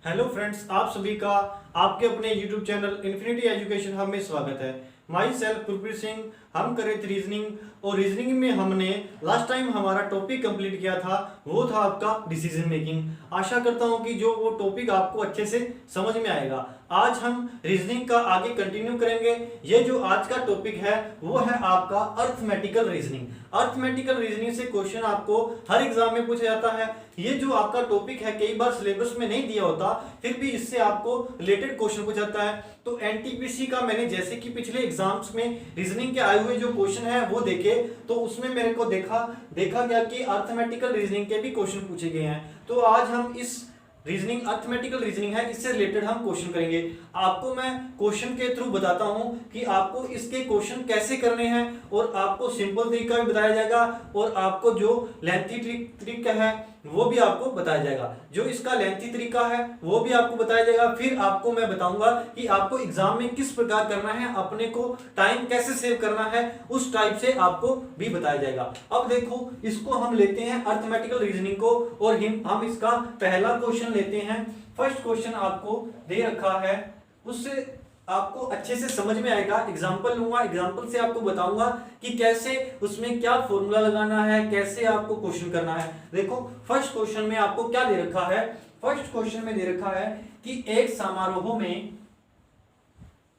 Hello friends, आप सभी का आपके अपने YouTube channel infinity education hub में स्वागत है। My self Gurpreet Singh. हम कर रहे थे रीजनिंग और रीजनिंग में हमने लास्ट टाइम हमारा टॉपिक कंप्लीट किया था, वो था आपका डिसीजन मेकिंग। आशा करता हूं कि जो वो टॉपिक आपको अच्छे से समझ में आएगा। आज हम रीजनिंग का आगे कंटिन्यू करेंगे। ये जो आज का टॉपिक है वो है आपका अर्थमेटिकल रीजनिंग। अर्थमेटिकल रीजनिंग से क्वेश्चन आपको हर एग्जाम में पूछा जाता है। ये जो आपका टॉपिक है कई बार सिलेबस में नहीं दिया होता, फिर भी इससे आपको रिलेटेड क्वेश्चन पूछा जाता है। तो एनटीपीसी का मैंने जैसे कि पिछले एग्जाम्स में रीजनिंग के आए हुए जो क्वेश्चन है वो देखे, तो उसमें मेरे को देखा गया कि अर्थमेटिकल रीजनिंग के भी क्वेश्चन पूछे गए हैं। तो आज हम इस रीजनिंग अर्थमेटिकल रीजनिंग है, इससे रिलेटेड हम क्वेश्चन करेंगे। आपको मैं क्वेश्चन के थ्रू बताता हूं कि आपको इसके क्वेश्चन कैसे करने हैं, और आपको सिंपल तरीका भी बताया जाएगा और आपको जो लेंथी तरीका है वो भी आपको बताया जाएगा। जो इसका लेंथी तरीका है वो भी आपको बताया जाएगा। फिर आपको मैं बताऊंगा कि आपको एग्जाम में किस प्रकार करना है, अपने को टाइम कैसे सेव करना है, उस टाइप से आपको भी बताया जाएगा। अब देखो, इसको हम लेते हैं अर्थमेटिकल रीजनिंग को, और हम इसका पहला क्वेश्चन लेते हैं। फर्स्ट क्वेश्चन आपको दे रखा है, उससे आपको अच्छे से समझ में आएगा। एग्जांपल लूंगा, एग्जांपल से आपको बताऊंगा कि कैसे उसमें क्या फॉर्मूला लगाना है, कैसे आपको क्वेश्चन करना है। देखो, फर्स्ट क्वेश्चन में आपको क्या दे रखा है। फर्स्ट क्वेश्चन में दे रखा है कि एक समारोह में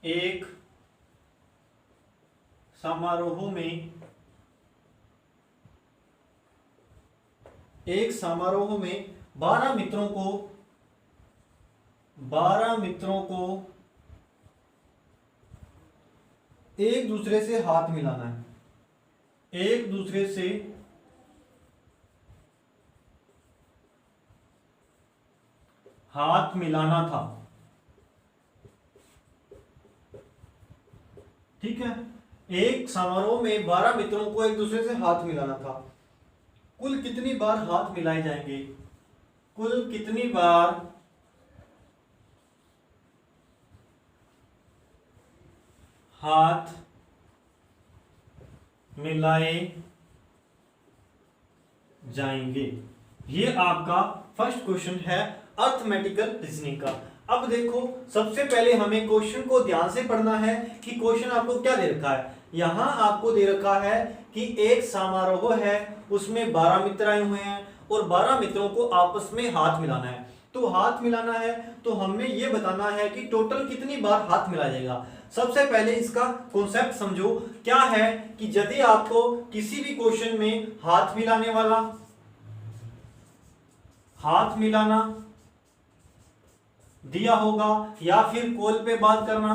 एक समारोह में 12 मित्रों को एक दूसरे से हाथ मिलाना है। एक दूसरे से हाथ मिलाना था, ठीक है। एक समारोह में 12 मित्रों को एक दूसरे से हाथ मिलाना था। कुल कितनी बार हाथ मिलाए जाएंगे? कुल कितनी बार हाथ मिलाए जाएंगे? ये आपका फर्स्ट क्वेश्चन है अर्थमेटिकल रीजनिंग का। अब देखो, सबसे पहले हमें क्वेश्चन को ध्यान से पढ़ना है कि क्वेश्चन आपको क्या दे रखा है। यहां आपको दे रखा है कि एक समारोह है, उसमें 12 मित्र आए हुए हैं और 12 मित्रों को आपस में हाथ मिलाना है। तो हाथ मिलाना है तो हमें यह बताना है कि टोटल कितनी बार हाथ मिलाया जाएगा। सबसे पहले इसका कॉन्सेप्ट समझो। क्या है कि यदि आपको किसी भी क्वेश्चन में हाथ मिलाना दिया होगा, या फिर कॉल पे बात करना,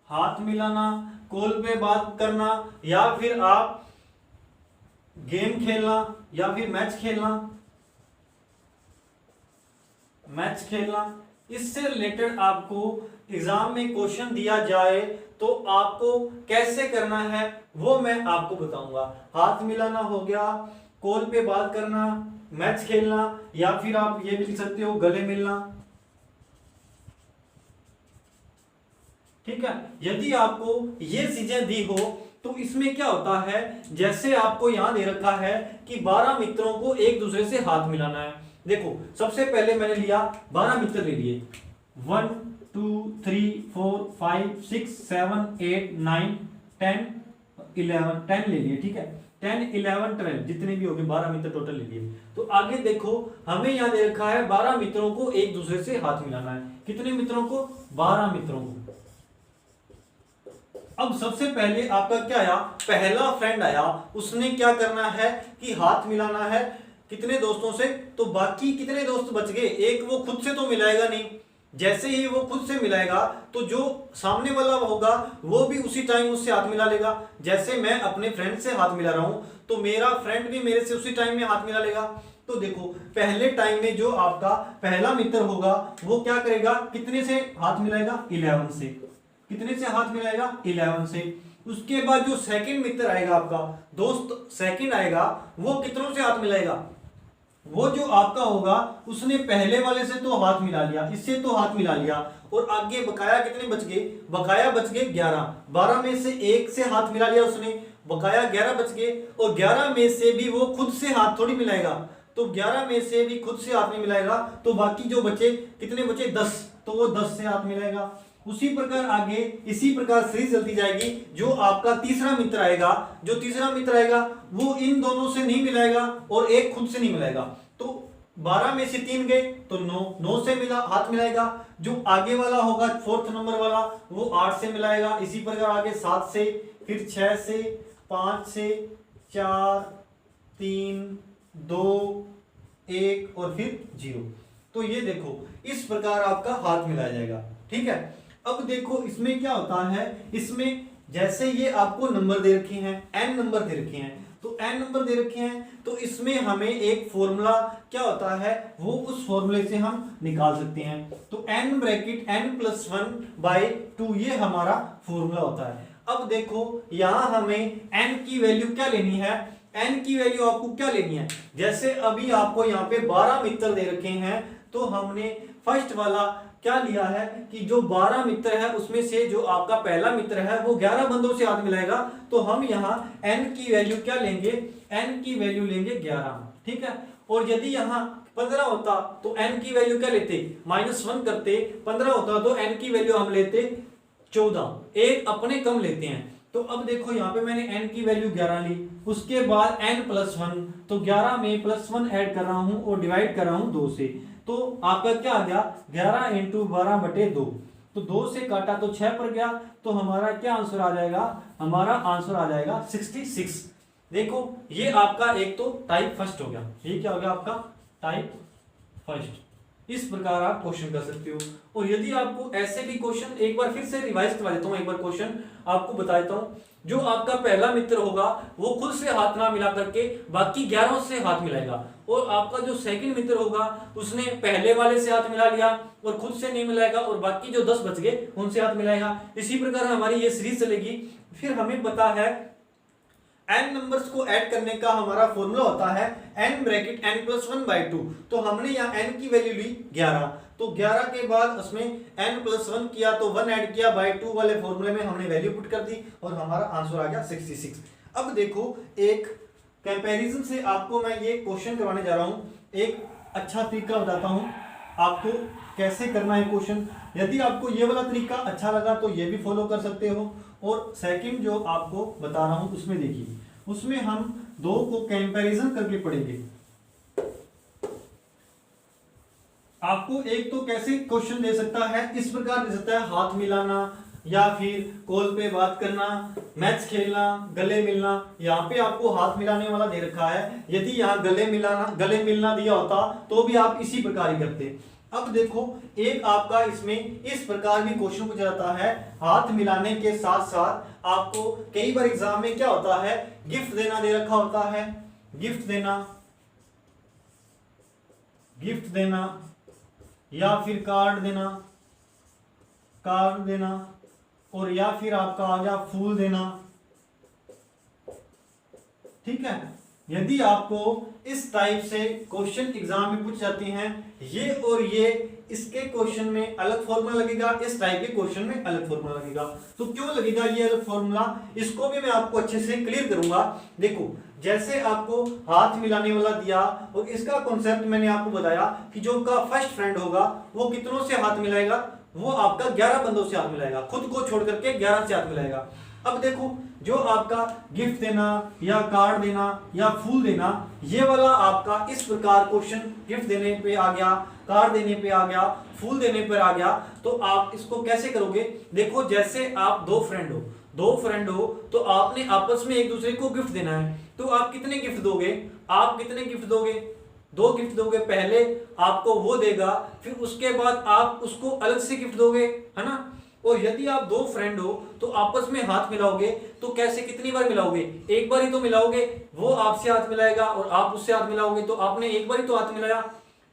हाथ मिलाना, कॉल पे बात करना, या फिर आप गेम खेलना, या फिर मैच खेलना, इससे रिलेटेड आपको एग्जाम में क्वेश्चन दिया जाए तो आपको कैसे करना है वो मैं आपको बताऊंगा। हाथ मिलाना हो गया, कॉल पे बात करना, मैच खेलना, या फिर आप ये भी लिख सकते हो गले मिलना, ठीक है। यदि आपको ये चीजें दी हो तो इसमें क्या होता है, जैसे आपको यहां दे रखा है कि 12 मित्रों को एक दूसरे से हाथ मिलाना है। देखो, सबसे पहले मैंने लिया 12 मित्र ले लिए, 1 2 3 4 5 6 7 8 9 10 11 10 ले लिए, ठीक है। 10 11 12 जितने भी हो गए 12 मित्र टोटल ले लिए। तो आगे देखो, हमें यहां दे रखा है 12 मित्रों को एक दूसरे से हाथ मिलाना है। कितने मित्रों को? 12 मित्रों को। अब सबसे पहले आपका क्या आया, पहला फ्रेंड आया, उसने क्या करना है कि हाथ मिलाना है कितने दोस्तों से, तो बाकी कितने दोस्त बच गए? एक वो खुद से तो मिलाएगा नहीं, जैसे ही वो खुद से मिलाएगा तो जो सामने वाला होगा वो भी उसी टाइम उससे हाथ मिला लेगा। जैसे मैं अपने फ्रेंड से हाथ मिला रहा हूं तो मेरा फ्रेंड भी मेरे से उसी टाइम में हाथ मिला लेगा। तो देखो, पहले टाइम में जो आपका पहला मित्र होगा वो क्या करेगा, कितने से हाथ मिलाएगा? 11 से। कितने से हाथ मिलाएगा? 11 से। उसके बाद जो सेकंड मित्र आएगा, आपका दोस्त सेकंड आएगा, वो कितनों से हाथ मिलाएगा? वो जो आपका होगा उसने पहले वाले से तो हाथ मिला लिया, इससे तो हाथ मिला लिया, और आगे बकाया कितने बच गए? बकाया बच गए 11। 12 में से एक से हाथ मिला लिया उसने, बकाया 11 बच गए, और 11 में से भी वो खुद से हाथ थोड़ी मिलाएगा, तो 11 में से भी खुद से हाथ नहीं मिलाएगा, तो बाकी जो बचे कितने बचे 10, तो वो 10 से हाथ मिलाएगा। उसी प्रकार आगे इसी प्रकार सीरीज चलती जाएगी। जो आपका तीसरा मित्र आएगा, जो तीसरा मित्र आएगा वो इन दोनों से नहीं मिलाएगा और एक खुद से नहीं मिलाएगा, तो 12 में से 3 गए तो 9 से मिला हाथ मिलाएगा। जो आगे वाला होगा फोर्थ नंबर वाला वो 8 से मिलाएगा। इसी प्रकार आगे 7 से, फिर 6 से, 5 से, 4, 3, 2, 1 और फिर 0। तो ये देखो इस प्रकार आपका हाथ मिलाया जाएगा। ठीक है, अब देखो इसमें क्या होता है, इसमें जैसे ये आपको नंबर दे रखे हैं, n नंबर दे रखे हैं, तो n नंबर दे रखे हैं, तो इसमें हमें एक फॉर्मूला क्या होता है वो उस फॉर्मूले से हम निकाल सकते हैं। तो n ब्रैकेट n+1/2 ये हमारा फॉर्मूला होता है। अब देखो यहां हमें n की वैल्यू क्या लेनी है, n की वैल्यू आपको क्या लेनी है, जैसे अभी आपको यहाँ पे 12 मित्र दे रखे हैं, तो हमने फर्स्ट वाला क्या लिया है कि जो 12 मित्र है उसमें से जो आपका पहला मित्र है वो 11 बंदों से हाथ मिलाएगा, तो हम यहाँ n की वैल्यू क्या लेंगे, n की वैल्यू लेंगे 11। ठीक है, और यदि यहाँ 15 होता तो n की वैल्यू क्या लेते, -1 करते, 15 होता तो n की वैल्यू हम लेते 14, एक अपने कम लेते हैं। तो अब देखो यहाँ पे मैंने n की वैल्यू 11 ली, उसके बाद n+1, तो 11 में +1 ऐड कर रहा हूं और डिवाइड कर रहा हूं 2 से, तो आपका क्या आ गया 11 × 12/2, तो 2 से काटा तो 6 पर गया, तो हमारा क्या आंसर आ जाएगा, हमारा आंसर आ जाएगा 66। देखो ये आपका एक तो टाइप फर्स्ट हो गया, ये क्या हो गया आपका टाइप फर्स्ट। इस प्रकार आप क्वेश्चन कर सकते हो। और यदि आपको ऐसे भी क्वेश्चन, एक बार फिर से रिवाइज करवा देता हूं, एक बार क्वेश्चन आपको बता देता हूं। जो आपका पहला मित्र होगा वो खुद से हाथ ना मिला करके बाकी 11 से हाथ मिलाएगा, और आपका जो सेकंड मित्र होगा उसने पहले वाले से हाथ मिला लिया और खुद से नहीं मिलाएगा, और बाकी जो 10 बच गए उनसे हाथ मिलाएगा। इसी प्रकार हमारी ये सीरीज चलेगी। फिर हमें पता है n नंबर्स को ऐड करने का हमारा फॉर्मूला होता है n ब्रैकेट n+1/2, तो हमने यहाँ n की वैल्यू ली 11, तो 11 के बाद उसमें n+1 किया तो 1 ऐड किया, बाय 2 वाले फॉर्मूले में हमने वैल्यू पुट कर दी और हमारा आंसर आ गया 66। अब देखो एक कंपैरिजन से आपको मैं ये क्वेश्चन करवाने जा रहा हूँ, एक अच्छा तरीका बताता हूँ आपको कैसे करना है क्वेश्चन। यदि आपको ये वाला तरीका अच्छा लगा तो ये भी फॉलो कर सकते हो, और सेकंड जो आपको बता रहा हूं उसमें देखिए, उसमें हम दो को कंपैरिजन करके पढ़ेंगे। आपको एक तो कैसे क्वेश्चन दे सकता है, इस प्रकार दे सकता है हाथ मिलाना या फिर कॉल पे बात करना, मैच खेलना, गले मिलना। यहाँ पे आपको हाथ मिलाने वाला दे रखा है, यदि यहाँ गले मिलना दिया होता तो भी आप इसी प्रकार ही करते। अब देखो एक आपका इसमें इस प्रकार भी क्वेश्चन पूछा जाता है, हाथ मिलाने के साथ साथ आपको कई बार एग्जाम में क्या होता है, गिफ्ट देना दे रखा होता है, गिफ्ट देना या फिर कार्ड देना और या फिर आपका आ गया फूल देना। ठीक है, यदि आपको इस टाइप से क्वेश्चन एग्जाम में पूछ जाते हैं, ये और ये इसके क्वेश्चन में अलग फॉर्मूला लगेगा, इस टाइप के क्वेश्चन में अलग फॉर्मूला लगेगा। तो क्यों लगेगा ये अलग फॉर्मूला, इसको भी मैं आपको अच्छे से क्लियर करूंगा। देखो जैसे आपको हाथ मिलाने वाला दिया और इसका कॉन्सेप्ट मैंने आपको बताया कि जो का फर्स्ट फ्रेंड होगा वो कितनों से हाथ मिलाएगा, वो आपका 11 बंदों से हाथ मिलाएगा, खुद को छोड़ करके 11 से हाथ मिलाएगा। अब देखो जो आपका गिफ्ट देना या कार्ड देना या फूल देना, ये वाला आपका इस प्रकार क्वेश्चन गिफ्ट देने पे आ गया, कार्ड देने पे आ गया, फूल देने पर आ गया, तो आप इसको कैसे करोगे। देखो जैसे आप दो फ्रेंड हो तो आपने आपस में एक दूसरे को गिफ्ट देना है, तो आप कितने गिफ्ट दोगे, दो गिफ्ट दोगे। पहले आपको वो देगा, फिर उसके बाद आप उसको अलग से गिफ्ट दोगे, है ना। और यदि आप दो फ्रेंड हो तो आपस में हाथ मिलाओगे, तो कैसे कितनी बार मिलाओगे, एक बार ही तो मिलाओगे। वो आपसे हाथ मिलाएगा और आप उससे हाथ मिलाओगे, तो आपने एक बार ही तो हाथ मिलाया।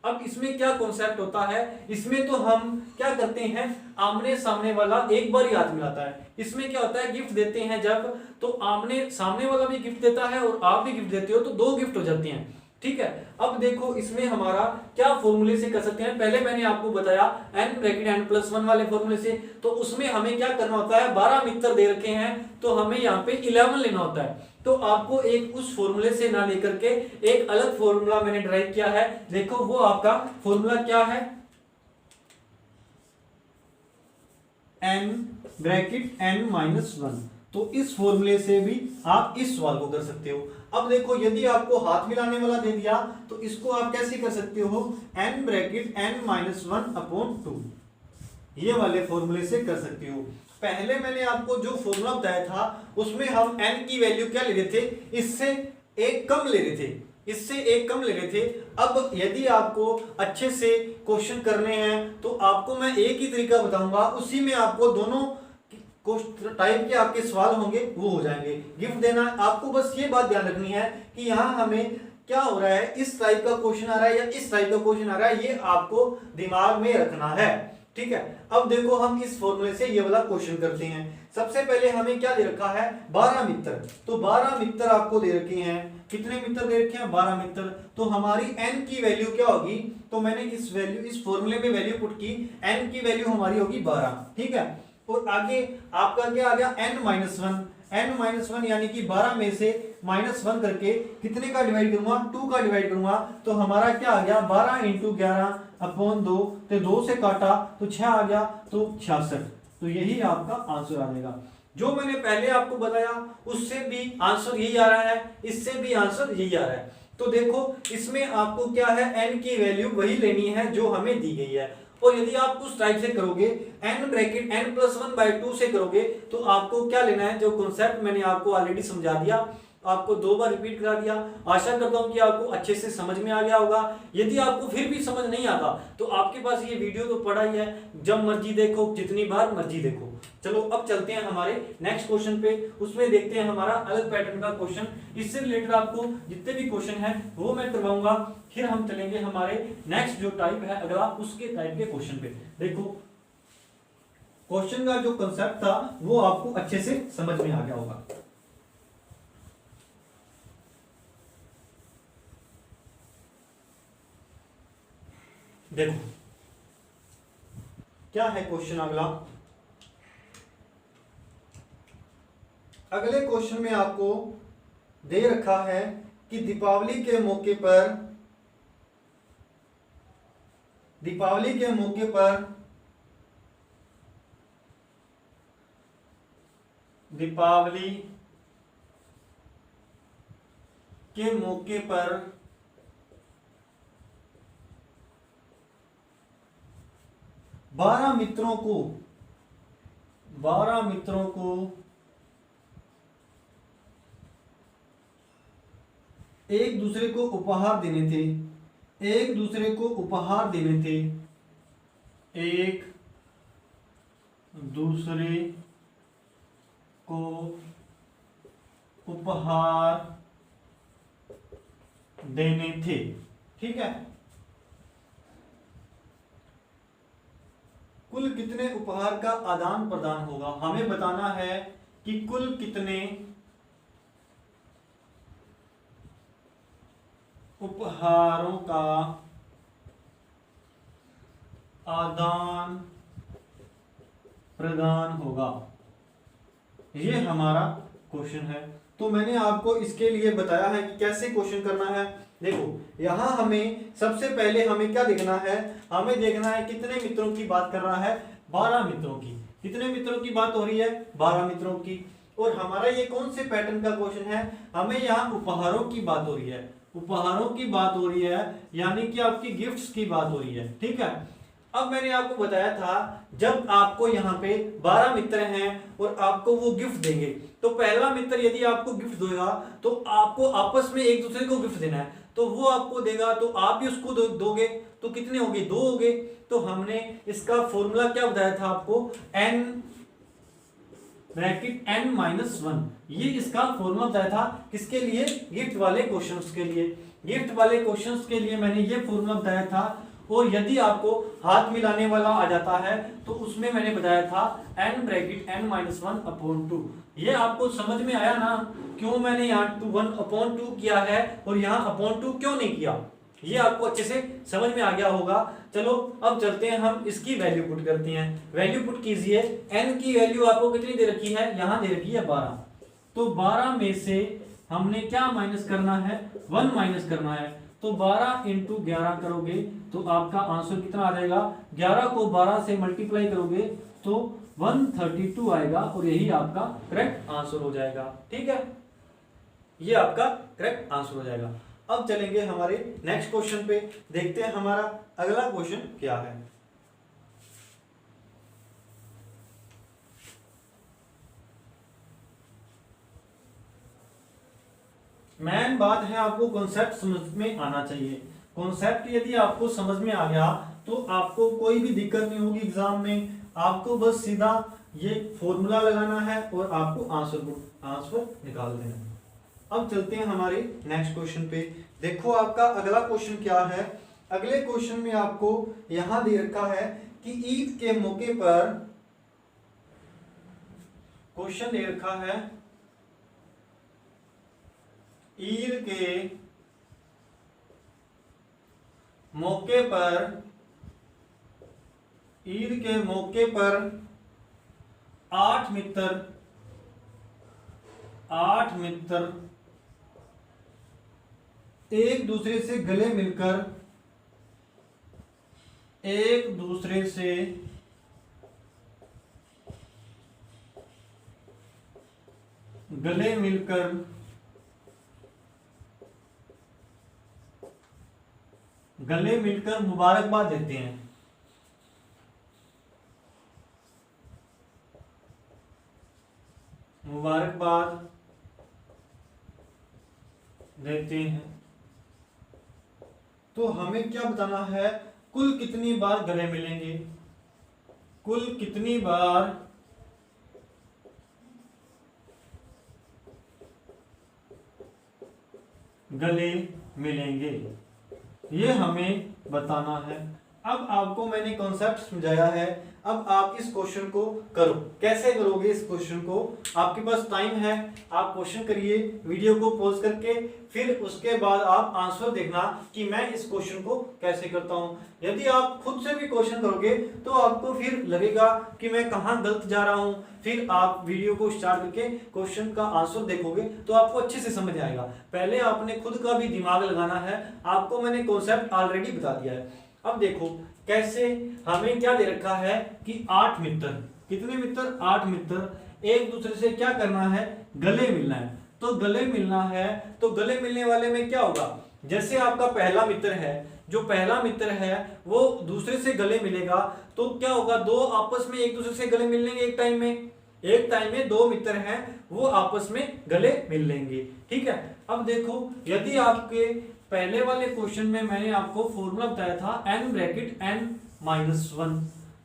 अब इसमें क्या कॉन्सेप्ट होता है, इसमें तो हम क्या करते हैं, आमने सामने वाला एक बार ही हाथ मिलाता है। इसमें क्या होता है, गिफ्ट देते हैं जब, तो आमने सामने वाला भी गिफ्ट देता है और आप भी गिफ्ट देते हो, तो दो गिफ्ट हो जाते हैं। ठीक है। अब देखो इसमें हमारा क्या फॉर्मूले से कर सकते हैं, पहले मैंने आपको बताया n ब्रैकेट n+1 वाले फॉर्मूले से, तो उसमें हमें क्या करना होता है, 12 मित्र दे रखे हैं तो हमें यहाँ पे 11 लेना होता है। तो आपको एक उस फॉर्मूले से ना लेकर के एक अलग फॉर्मूला मैंने ड्राइव किया है, देखो वो आपका फॉर्मूला क्या है, n ब्रैकेट n-1। तो इस फॉर्मूले से भी आप इस सवाल को कर सकते हो। अब देखो यदि आपको हाथ मिलाने वाला दे दिया तो इसको आप कैसे कर सकते हो, n ब्रैकेट n-1/2, ये वाले फॉर्मूले से कर सकते हो। पहले मैंने आपको जो फॉर्मूला बताया था उसमें हम n की वैल्यू क्या ले रहे थे, इससे एक कम ले रहे थे, इससे एक कम ले रहे थे। अब यदि आपको अच्छे से क्वेश्चन करने हैं तो आपको मैं एक ही तरीका बताऊंगा, उसी में आपको दोनों टाइप के आपके सवाल होंगे वो हो जाएंगे। गिफ्ट देना आपको बस ये बात ध्यान रखनी है कि यहाँ हमें क्या हो रहा है, इस टाइप का क्वेश्चन आ रहा है या इस टाइप का क्वेश्चन आ रहा है, ये आपको दिमाग में रखना है। ठीक है, अब देखो हम इस फॉर्मूले से ये वाला क्वेश्चन करते हैं। सबसे पहले हमें क्या दे रखा है, 12 मित्र। तो 12 मित्र आपको दे रखे हैं, कितने मित्र दे रखे हैं, 12 मित्र। तो हमारी n की वैल्यू क्या होगी, तो मैंने इस फॉर्मूले में वैल्यू पुट की, n की वैल्यू हमारी होगी 12। ठीक है, और आगे आपका क्या आ गया, n-1 यानी कि 12 में से -1 करके कितने का डिवाइड करूंगा, 2 का डिवाइड करूंगा। तो हमारा क्या आ गया, 12 × 11/2, तो 2 से काटा तो 6 आ गया, तो 66। तो यही आपका आंसर आ जाएगा। जो मैंने पहले आपको बताया उससे भी आंसर यही आ रहा है, इससे भी आंसर यही आ रहा है। तो देखो इसमें आपको क्या है, n की वैल्यू वही लेनी है जो हमें दी गई है। और यदि आप उस टाइप से करोगे, n ब्रैकेट n+1/2 से करोगे, तो आपको क्या लेना है, जो कॉन्सेप्ट मैंने आपको ऑलरेडी समझा दिया, आपको 2 बार रिपीट करा दिया। आशा करता हूं कि आपको अच्छे से समझ में आ गया होगा। यदि आपको फिर भी समझ नहीं आता तो आपके पास ये वीडियो तो पड़ा ही है, जब मर्जी देखो, जितनी बार मर्जी देखो। चलो अब चलते हैं हमारे नेक्स्ट क्वेश्चन पे, उसमें देखते हैं हमारा अलग पैटर्न का क्वेश्चन। इससे रिलेटेड आपको जितने भी क्वेश्चन है वो मैं करवाऊंगा, फिर हम चलेंगे हमारे नेक्स्ट जो टाइप है अगला, उसके टाइप के क्वेश्चन पे। देखो क्वेश्चन का जो कंसेप्ट था वो आपको अच्छे से समझ में आ गया होगा। देखो क्या है क्वेश्चन अगला, अगले क्वेश्चन में आपको दे रखा है कि दीपावली के मौके पर दीपावली के मौके पर दीपावली के मौके पर 12 मित्रों को एक दूसरे को उपहार देने थे, एक दूसरे को उपहार देने थे, एक दूसरे को उपहार देने थे। ठीक है, कुल कितने उपहार का आदान प्रदान होगा, हमें बताना है कि कुल कितने उपहारों का आदान प्रदान होगा, ये हमारा क्वेश्चन है। तो मैंने आपको इसके लिए बताया है कि कैसे क्वेश्चन करना है। देखो यहां हमें सबसे पहले हमें क्या देखना है, हमें देखना है कितने मित्रों की बात कर रहा है, 12 मित्रों की। कितने मित्रों की बात हो रही है, 12 मित्रों की। और हमारा ये कौन से पैटर्न का क्वेश्चन है, हमें यहाँ उपहारों की बात हो रही है, उपहारों की बात हो रही है, यानी कि आपकी गिफ्ट्स की बात हो रही है। ठीक है, अब मैंने आपको बताया था जब आपको यहाँ पे 12 मित्र हैं और आपको वो गिफ्ट देंगे, तो पहला मित्र यदि आपको गिफ्ट देगा तो आपको आपस में एक दूसरे को गिफ्ट देना है, तो वो आपको देगा तो आप भी उसको दोगे, तो कितने हो गए, 2 हो गए। तो हमने इसका फॉर्मूला क्या बताया था आपको, n ब्रैकेट n-1, ये इसका फॉर्मूला बताया था किसके लिए, गिफ्ट वाले क्वेश्चंस के लिए। गिफ्ट वाले क्वेश्चंस के लिए मैंने ये फॉर्मूला बताया था, और यदि आपको हाथ मिलाने वाला आ जाता है तो उसमें मैंने बताया था n ब्रैकेट n-1/2। ये आपको समझ में आया ना, क्यों मैंने यहाँ 1/2 किया है और यहाँ अपॉन 2 क्यों नहीं किया, ये आपको अच्छे से समझ में आ गया होगा। चलो अब चलते हैं, हम इसकी वैल्यू पुट करते हैं। वैल्यू पुट कीजिए। n की वैल्यू आपको कितनी दे रखी है, यहाँ दे रखी है 12। तो 12 में से हमने क्या माइनस करना है, 1 माइनस करना है। तो 12 इंटू 11 करोगे तो आपका आंसर कितना आ जाएगा, 11 को 12 से मल्टीप्लाई करोगे तो 132 आएगा और यही आपका करेक्ट आंसर हो जाएगा। ठीक है, ये आपका करेक्ट आंसर हो जाएगा। अब चलेंगे हमारे नेक्स्ट क्वेश्चन पे, देखते हैं हमारा अगला क्वेश्चन क्या है। मेन बात है आपको कॉन्सेप्ट समझ में आना चाहिए। कॉन्सेप्ट यदि आपको समझ में आ गया तो आपको कोई भी दिक्कत नहीं होगी एग्जाम में। आपको बस सीधा ये फॉर्मूला लगाना है और आपको आंसर निकाल देना है। अब चलते हैं हमारे नेक्स्ट क्वेश्चन पे। देखो आपका अगला क्वेश्चन क्या है। अगले क्वेश्चन में आपको यहां दे रखा है कि ईद के मौके पर, क्वेश्चन दे रखा है ईद के मौके पर, ईद के मौके पर 8 मित्र एक दूसरे से गले मिलकर गले मिलकर मुबारकबाद देते हैं। मुबारकबाद देते हैं तो हमें क्या बताना है, कुल कितनी बार गले मिलेंगे, कुल कितनी बार गले मिलेंगे, ये हमें बताना है। अब आपको मैंने कॉन्सेप्ट समझाया है, अब आप इस क्वेश्चन को करो। कैसे करोगे इस क्वेश्चन को, आपके पास टाइम है, आप क्वेश्चन करिए वीडियो को पॉज करके, फिर उसके बाद आप आंसर देखना कि मैं इस क्वेश्चन को कैसे करता हूं। यदि आप खुद से भी क्वेश्चन करोगे तो आपको फिर लगेगा कि मैं कहां गलत जा रहा हूं, फिर आप वीडियो को स्टार्ट करके क्वेश्चन का आंसर देखोगे तो आपको अच्छे से समझ आएगा। पहले आपने खुद का भी दिमाग लगाना है, आपको मैंने कॉन्सेप्ट ऑलरेडी बता दिया है। अब देखो कैसे, हमें क्या दे रखा है कि 8 मित्र, कितने मित्र, 8 मित्र एक दूसरे से क्या करना है, गले मिलना है। तो गले मिलना है तो गले मिलने वाले में क्या होगा, जैसे आपका पहला मित्र है, जो पहला मित्र है वो दूसरे से गले मिलेगा तो क्या होगा, दो आपस में एक दूसरे से गले मिल लेंगे। एक टाइम में दो मित्र हैं वो आपस में गले मिल लेंगे। ठीक है, अब देखो यदि आपके पहले वाले क्वेश्चन में मैंने आपको फॉर्मूला बताया था n ब्रैकेट n-1।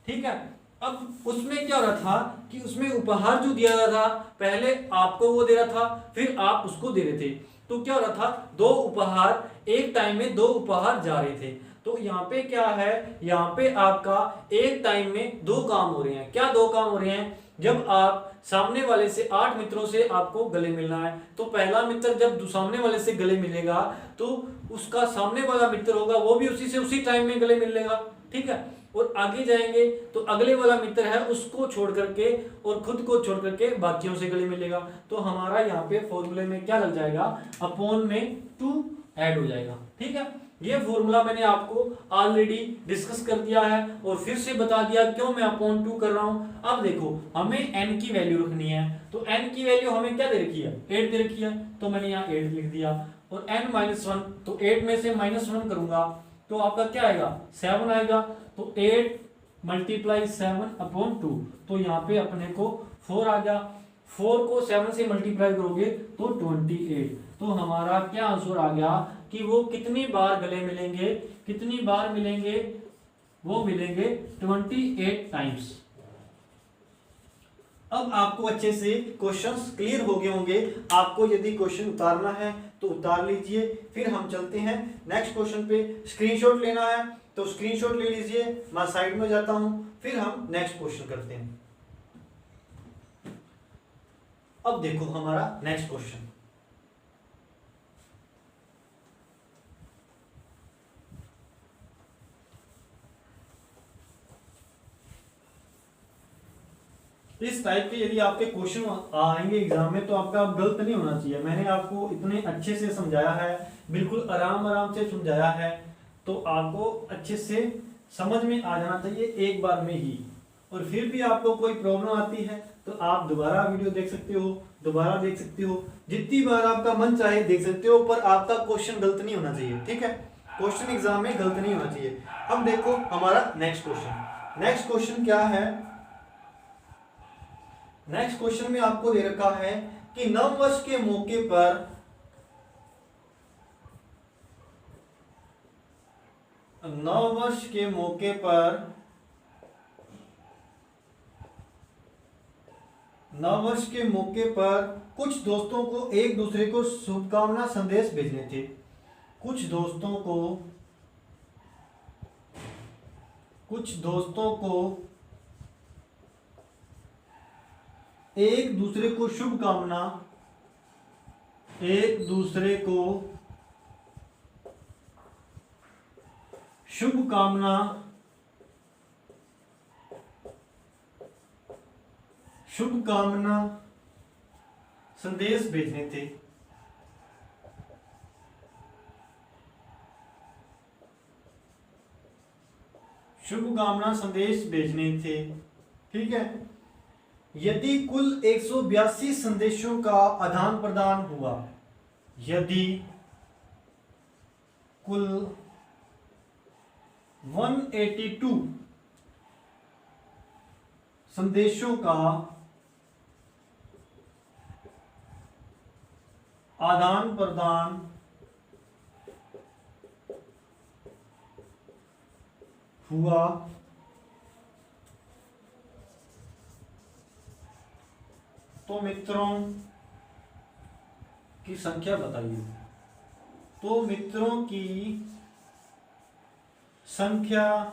ठीक है, अब उसमें क्या हो रहा था कि उसमें उपहार जो दिया रहा था, पहले आपको वो दे रहा था फिर आप उसको दे रहे थे। तो क्या हो रहा था, दो उपहार एक टाइम में दो उपहार जा रहे थे। तो यहाँ पे क्या है, यहाँ पे आपका एक टाइम में दो काम हो रहे हैं। क्या दो काम हो रहे हैं, जब आप सामने वाले से 8 मित्रों से आपको गले मिलना है तो पहला मित्र जब सामने वाले से गले मिलेगा तो उसका सामने वाला मित्र होगा वो भी उसी से उसी टाइम में गले मिल लेगा। ठीक है, और आगे जाएंगे तो अगले वाला मित्र है उसको छोड़ करके और खुद को छोड़ करके बाकियों से गले मिलेगा। तो हमारा यहाँ पे फॉर्मूले में क्या लग जाएगा, अपॉन में 2 ऐड हो जाएगा। ठीक है, ये फॉर्मूला मैंने आपको ऑलरेडी डिस्कस कर दिया है और फिर से बता दिया क्यों मैं अपॉन 2 कर रहा हूं। अब देखो हमें n की वैल्यू रखनी है तो n की वैल्यू हमें क्या दे रखी है, 8 दे रखी है, तो मैंने यहाँ 8 लिख दिया। और n-1 तो 8 में से -1 करूंगा तो आपका क्या आएगा, 7 आएगा। तो 8 × 7/2 तो यहाँ पे अपने को 4 आ गया। 4 को 7 से मल्टीप्लाई करोगे तो 28। तो हमारा क्या आंसर आ गया कि वो कितनी बार गले मिलेंगे, कितनी बार मिलेंगे, वो मिलेंगे 28 टाइम्स। अब आपको अच्छे से क्वेश्चंस क्लियर हो गए होंगे। आपको यदि क्वेश्चन उतारना है तो उतार लीजिए, फिर हम चलते हैं नेक्स्ट क्वेश्चन पे। स्क्रीनशॉट लेना है तो स्क्रीनशॉट ले लीजिए, मैं साइड में जाता हूं, फिर हम नेक्स्ट क्वेश्चन करते हैं। अब देखो हमारा नेक्स्ट क्वेश्चन, इस टाइप के यदि आपके क्वेश्चन आएंगे एग्जाम में तो आपका गलत नहीं होना चाहिए। मैंने आपको इतने अच्छे से समझाया है, बिल्कुल आराम आराम से समझाया है, तो आपको अच्छे से समझ में आ जाना चाहिए एक बार में ही। और फिर भी आपको कोई प्रॉब्लम आती है तो आप दोबारा वीडियो देख सकते हो, दोबारा देख सकते हो, जितनी बार आपका मन चाहे देख सकते हो, पर आपका क्वेश्चन गलत नहीं होना चाहिए। ठीक है, क्वेश्चन एग्जाम में गलत नहीं होना चाहिए। अब देखो हमारा नेक्स्ट क्वेश्चन, नेक्स्ट क्वेश्चन क्या है। नेक्स्ट क्वेश्चन में आपको दे रखा है कि नववर्ष के मौके पर नववर्ष के मौके पर नववर्ष के मौके पर कुछ दोस्तों को एक दूसरे को शुभकामना संदेश भेजने थे। कुछ दोस्तों को एक दूसरे को शुभकामना संदेश भेजने थे। शुभकामना संदेश भेजने थे। ठीक है, यदि कुल 182 संदेशों का आदान प्रदान हुआ, यदि कुल 182 संदेशों का आदान प्रदान हुआ तो मित्रों की संख्या बताइए। तो मित्रों की संख्या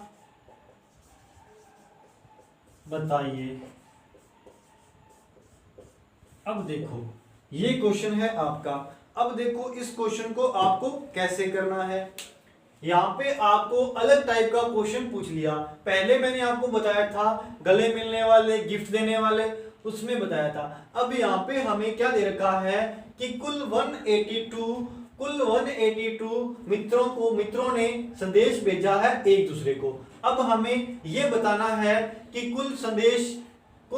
बताइए। अब देखो ये क्वेश्चन है आपका। अब देखो इस क्वेश्चन को आपको कैसे करना है। यहाँ पे आपको अलग टाइप का क्वेश्चन पूछ लिया। पहले मैंने आपको बताया था गले मिलने वाले, गिफ्ट देने वाले, उसमें बताया था। अब यहाँ पे हमें क्या दे रखा है कि कुल 182 मित्रों ने संदेश भेजा है एक दूसरे को। अब हमें यह बताना है कि कुल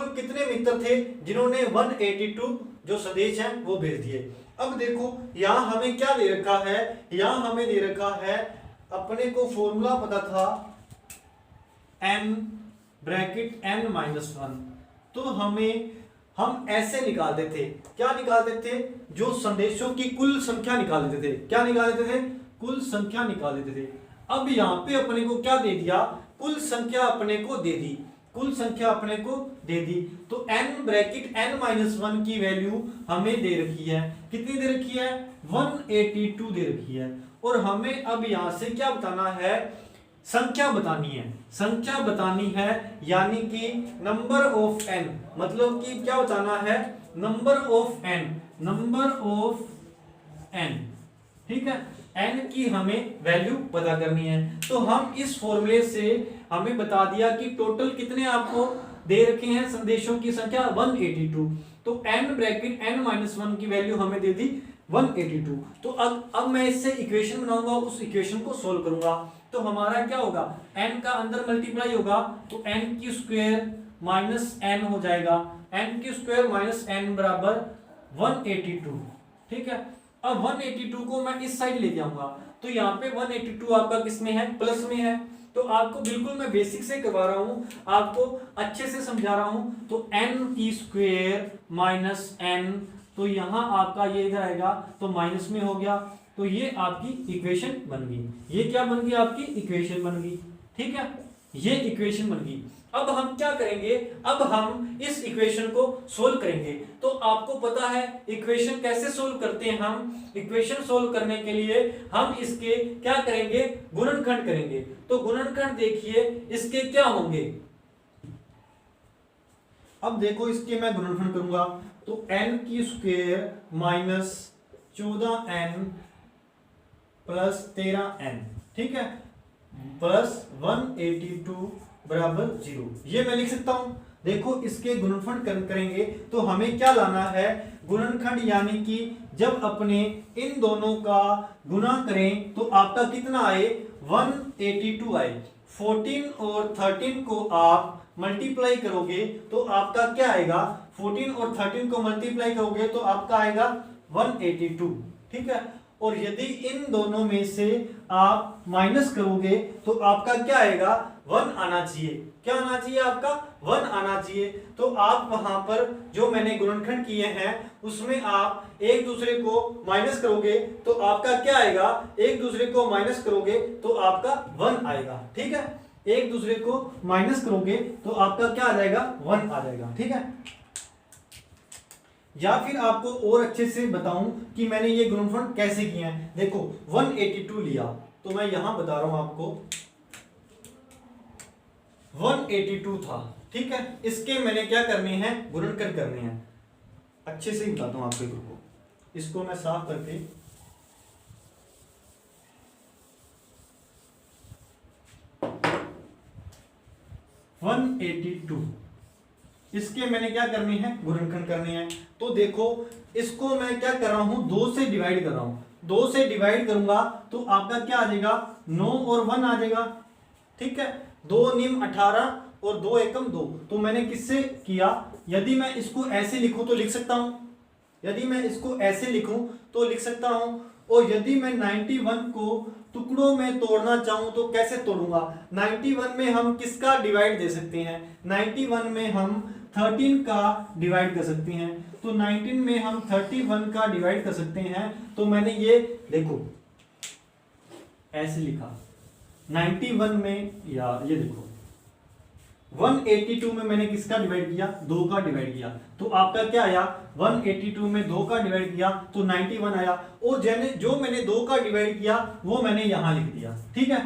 कितने मित्र थे जिन्होंने 182 जो संदेश है वो भेज दिए। अब देखो यहां हमें क्या दे रखा है, यहां हमें दे रखा है, अपने को फॉर्मूला पता था n ब्रैकेट n-1। तो हम ऐसे निकालते थे, क्या निकालते थे, जो संदेशों की कुल संख्या निकाल देते थे। क्या निकाल देते थे? कुल संख्या निकाल देते थे। अब यहाँ पे अपने को क्या दे दिया, कुल संख्या अपने को दे दी, कुल संख्या अपने को दे दी। तो n ब्रैकेट n-1 की वैल्यू हमें दे रखी है। कितनी दे रखी है? 182 दे रखी है। और हमें अब यहां से क्या बताना है, संख्या बतानी है। संख्या बतानी है यानी कि नंबर ऑफ n, मतलब कि क्या बताना है, number of n, number of n। ठीक है, n की हमें वैल्यू पता करनी है। तो हम इस फॉर्मूले से हमें बता दिया कि टोटल कितने आपको दे रखे हैं संदेशों की संख्या 182। तो n ब्रैकेट n-1 की वैल्यू हमें दे दी 182। तो अब मैं इससे इक्वेशन बनाऊंगा, उस इक्वेशन को सोल्व करूंगा। तो हमारा क्या होगा, n का अंदर मल्टीप्लाई होगा तो n की स्क्वायर माइनस n हो जाएगा। n की स्क्वायर माइनस n बराबर 182। ठीक है, अब 182 को मैं इस साइड ले जाऊंगा तो यहाँ पे 182 आपका किस में है, प्लस में है। तो आपको बिल्कुल मैं बेसिक से करवा रहा हूं, आपको अच्छे से समझा रहा हूं। तो n की स्क्वायर माइनस n, तो यहां आपका ये इधर आएगा तो माइनस में हो गया। तो ये आपकी इक्वेशन बन गई। ये क्या बन गई, आपकी इक्वेशन बन गई। ठीक है, ये इक्वेशन बन गई। अब हम क्या करेंगे, अब हम इस इक्वेशन को सोल्व करेंगे। तो आपको पता है इक्वेशन कैसे सोल्व करते हैं, हम इक्वेशन सोल्व करने के लिए हम इसके क्या करेंगे, गुणनखंड करेंगे। तो गुणनखंड देखिए इसके क्या होंगे। अब देखो इसके मैं गुणनखंड करूंगा तो n की square minus 14n plus 13n, ठीक है, प्लस 182 बराबर 0, ये मैं लिख सकता हूं। देखो इसके गुणनखंड करेंगे तो हमें क्या लाना है, गुणनखंड, यानी कि जब अपने इन दोनों का गुना करें तो आपका कितना आए, 182 आए। 14 और 13 को आप मल्टीप्लाई करोगे तो आपका क्या आएगा, 14 और 13 को मल्टीप्लाई करोगे तो आपका आएगा 182, ठीक है। और यदि इन दोनों में से आप माइनस करोगे तो आपका क्या आएगा, 1 आना चाहिए। क्या आना चाहिए, आपका 1 आना चाहिए। तो आप वहां पर जो मैंने गुणनखंड किए हैं उसमें आप एक दूसरे को माइनस करोगे तो आपका क्या आएगा, एक दूसरे को माइनस करोगे तो आपका 1 आएगा, ठीक है। एक दूसरे को माइनस करोगे तो आपका क्या आ जाएगा, 1 आ जाएगा, ठीक है। या फिर आपको और अच्छे से बताऊं कि मैंने ये गुणनखंड कैसे किए हैं। देखो 182 लिया तो मैं यहां बता रहा हूं आपको 182 था, ठीक है। इसके मैंने क्या करने हैं, गुणनखंड करने हैं। अच्छे से बताता हूं आपको को, इसको मैं साफ करके इसके मैंने क्या करने हैं, गुणनखंड करने हैं। तो देखो इसको मैं क्या कर रहा हूं, 2 से डिवाइड कर रहा हूं। 2 से डिवाइड करूंगा तो आपका क्या आ जाएगा, 9 और 1 आ जाएगा, ठीक है। 2 निम 18 और 2 एकम 2। तो मैंने किससे किया, यदि मैं इसको ऐसे लिखूं तो लिख सकता हूं, यदि मैं इसको ऐसे लिखूं तो लिख सकता हूं। और यदि मैं 91 को टुकड़ों में तोड़ना चाहूं तो कैसे तोड़ूंगा, 91 में हम किसका डिवाइड दे सकते हैं, 91 में हम 13 का डिवाइड कर सकते हैं। तो 19 में हम 31 का डिवाइड कर सकते हैं। तो मैंने ये देखो ऐसे लिखा 91 में, या ये देखो 182 में मैंने किसका डिवाइड किया, 2 का डिवाइड किया। तो आपका क्या आया, 182 में 2 का डिवाइड किया तो 91 आया। और जो मैंने 2 का डिवाइड किया वो मैंने यहां लिख दिया, ठीक है।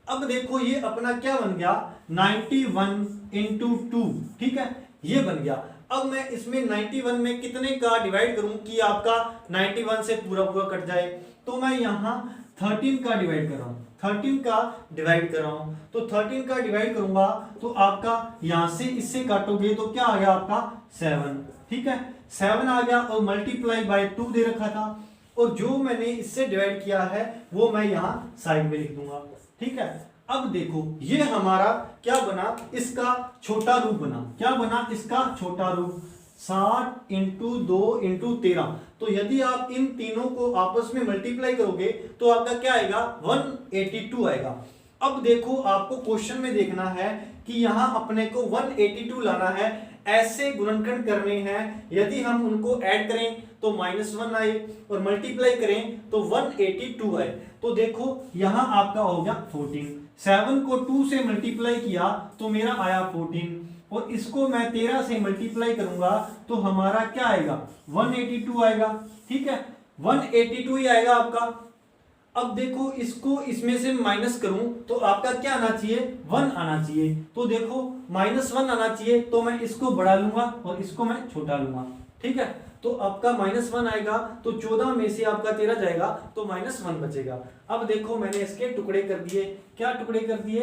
अब देखो ये अपना क्या बन गया, 91 इंटू 2, ठीक है, ये बन गया। अब मैं इसमें 91 में कितने का डिवाइड करूं कि आपका 91 से पूरा पूरा कट जाए। तो मैं यहां 13 का डिवाइड कर रहा हूं, 13 का डिवाइड कर रहा हूं। तो 13 का डिवाइड करूंगा तो आपका यहां से इससे काटोगे तो क्या आ गया आपका 7, ठीक है, 7 आ गया। और मल्टीप्लाई बाय 2 दे रखा था। और जो मैंने इससे डिवाइड किया है वो मैं यहां साइड में लिख दूंगा, ठीक है। अब देखो ये हमारा क्या बना, इसका छोटा रूप बना। क्या बना, इसका छोटा रूप 60 इंटू 2 इंटू 13। तो यदि आप इन तीनों को आपस में मल्टीप्लाई करोगे तो आपका क्या आएगा, 182 आएगा। अब देखो आपको क्वेश्चन में देखना है कि यहां अपने को 182 लाना है, ऐसे गुणनखंड करने हैं। यदि हम उनको ऐड करें तो -1 आए और मल्टीप्लाई करें तो 182 आए। तो देखो यहां आपका हो गया 14, 7 को 2 से मल्टीप्लाई किया तो मेरा आया 14, और इसको मैं 13 से मल्टीप्लाई करूंगा तो हमारा क्या आएगा, 182 आएगा, ठीक है, 182 ही आएगा आपका। अब देखो इसको इसमें से माइनस करूं तो आपका क्या आना चाहिए, 1 आना चाहिए। तो देखो -1 आना चाहिए तो मैं इसको बड़ा लूंगा और इसको मैं छोटा लूंगा, ठीक है। तो आपका -1 आएगा तो 14 में से आपका 13 जाएगा तो -1 बचेगा। अब देखो मैंने इसके टुकड़े कर दिए, क्या टुकड़े कर दिए,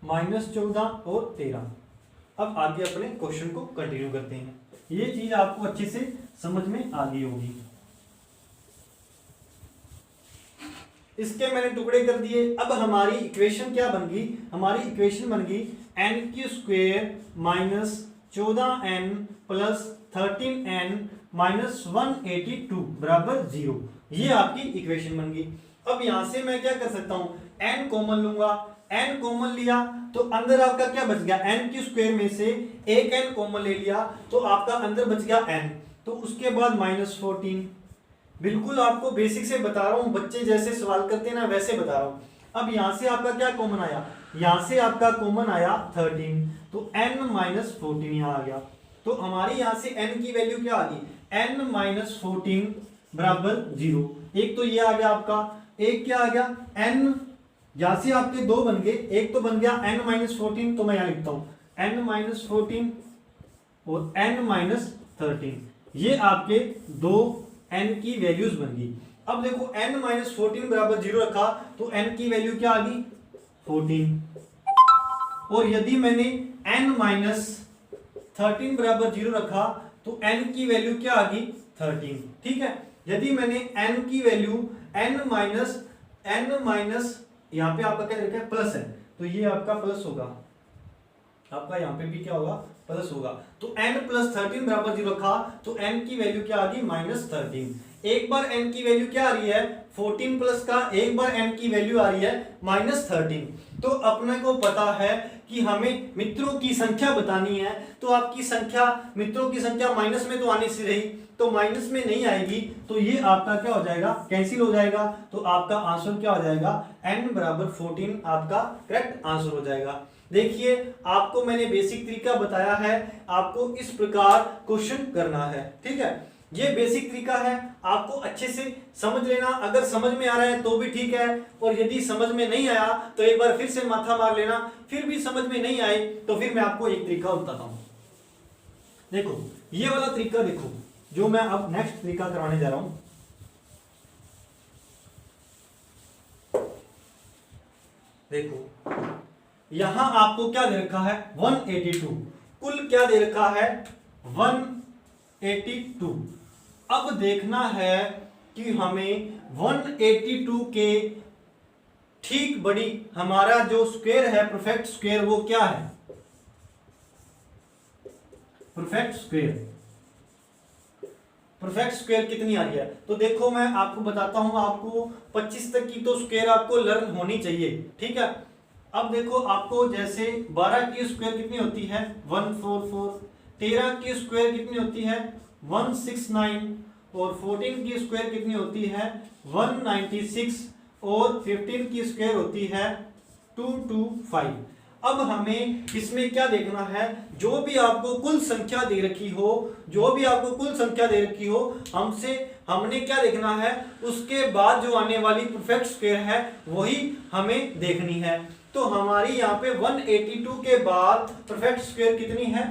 -14 और 13। अब आगे अपने क्वेश्चन को कंटिन्यू करते हैं। ये चीज आपको अच्छे से समझ में आ गई होगी। इसके मैंने टुकड़े कर दिए। अब हमारी इक्वेशन क्या बन गई, हमारी इक्वेशन बन गई n² minus 14n plus 13n minus 182 बराबर 0। ये आपकी इक्वेशन बन गई। अब यहां से मैं क्या कर सकता हूं, n कॉमन लूंगा। n कॉमन लिया तो अंदर आपका क्या बच गया, n² में से एक n कॉमन ले लिया तो आपका अंदर बच गया n। तो उसके बाद -14, बिल्कुल आपको बेसिक से बता रहा हूं, बच्चे जैसे सवाल करते हैं ना वैसे बता रहा हूं। अब यहां से आपका क्या कॉमन आया, यहां से आपका कॉमन आया 13, तो n माइनस 14 यहां आ गया। तो हमारी यहां से n की वैल्यू क्या आ गई, n माइनस 14 बराबर 0। एक तो ये आ गया आपका, एक क्या आ गया n, यहां से आपके दो बन गए, एक तो बन गया n माइनस 14, तो मैं यहां लिखता हूं n माइनस 14 और n माइनस 13, ये आपके दो n की वैल्यूज बन गई। अब देखो n माइनस 14 बराबर 0 रखा तो n की वैल्यू क्या आ गई 14, और यदि मैंने n माइनस 13 बराबर 0 रखा तो n की वैल्यू क्या आ गई 13। ठीक है, यदि मैंने n की वैल्यू n माइनस यहाँ पे आपका क्या लिखा है प्लस है, तो ये आपका प्लस होगा, आपका यहाँ पे भी क्या होगा प्लस होगा। तो n प्लस 13 बराबर 0 रखा तो n की वैल्यू क्या आ गई माइनस 13। एक बार n की वैल्यू क्या आ रही है 14 प्लस का, एक बार n की वैल्यू आ रही है माइनस 13। तो अपने को पता है कि हमें मित्रों की संख्या बतानी है, तो आपकी संख्या मित्रों की संख्या माइनस में तो आनी सी रही, तो माइनस में नहीं आएगी, तो ये आपका क्या हो जाएगा कैंसिल हो जाएगा। तो आपका आंसर क्या हो जाएगा n बराबर 14 आपका करेक्ट आंसर हो जाएगा। देखिए आपको मैंने बेसिक तरीका बताया है, आपको इस प्रकार क्वेश्चन करना है। ठीक है, ये बेसिक तरीका है, आपको अच्छे से समझ लेना। अगर समझ में आ रहा है तो भी ठीक है, और यदि समझ में नहीं आया तो एक बार फिर से माथा मार लेना, फिर भी समझ में नहीं आए तो फिर मैं आपको एक तरीका बताता हूं। देखो ये वाला तरीका देखो जो मैं अब नेक्स्ट तरीका करवाने जा रहा हूं। देखो यहां आपको क्या दे रखा है 182, कुल क्या दे रखा है 182। अब देखना है कि हमें 182 के ठीक बड़ी हमारा जो स्क्वायर है परफेक्ट स्क्वायर वो क्या है, परफेक्ट स्क्वायर कितनी आ रही है। तो देखो मैं आपको बताता हूं, आपको 25 तक की तो स्क्वायर आपको लर्न होनी चाहिए। ठीक है, अब देखो आपको जैसे 12 की स्क्वायर कितनी होती है 144, 13 की स्क्वायर कितनी होती है 169, और 14 की स्क्वायर कितनी होती है 196, और 15 की स्क्वायर होती है 225। अब हमें इसमें क्या देखना है, जो भी आपको कुल संख्या दे रखी हो, जो भी आपको कुल संख्या दे रखी हो, हमने क्या देखना है उसके बाद जो आने वाली परफेक्ट स्क्वायर है वही हमें देखनी है। तो हमारी यहाँ पे 182 के बाद परफेक्ट स्क्वायर कितनी है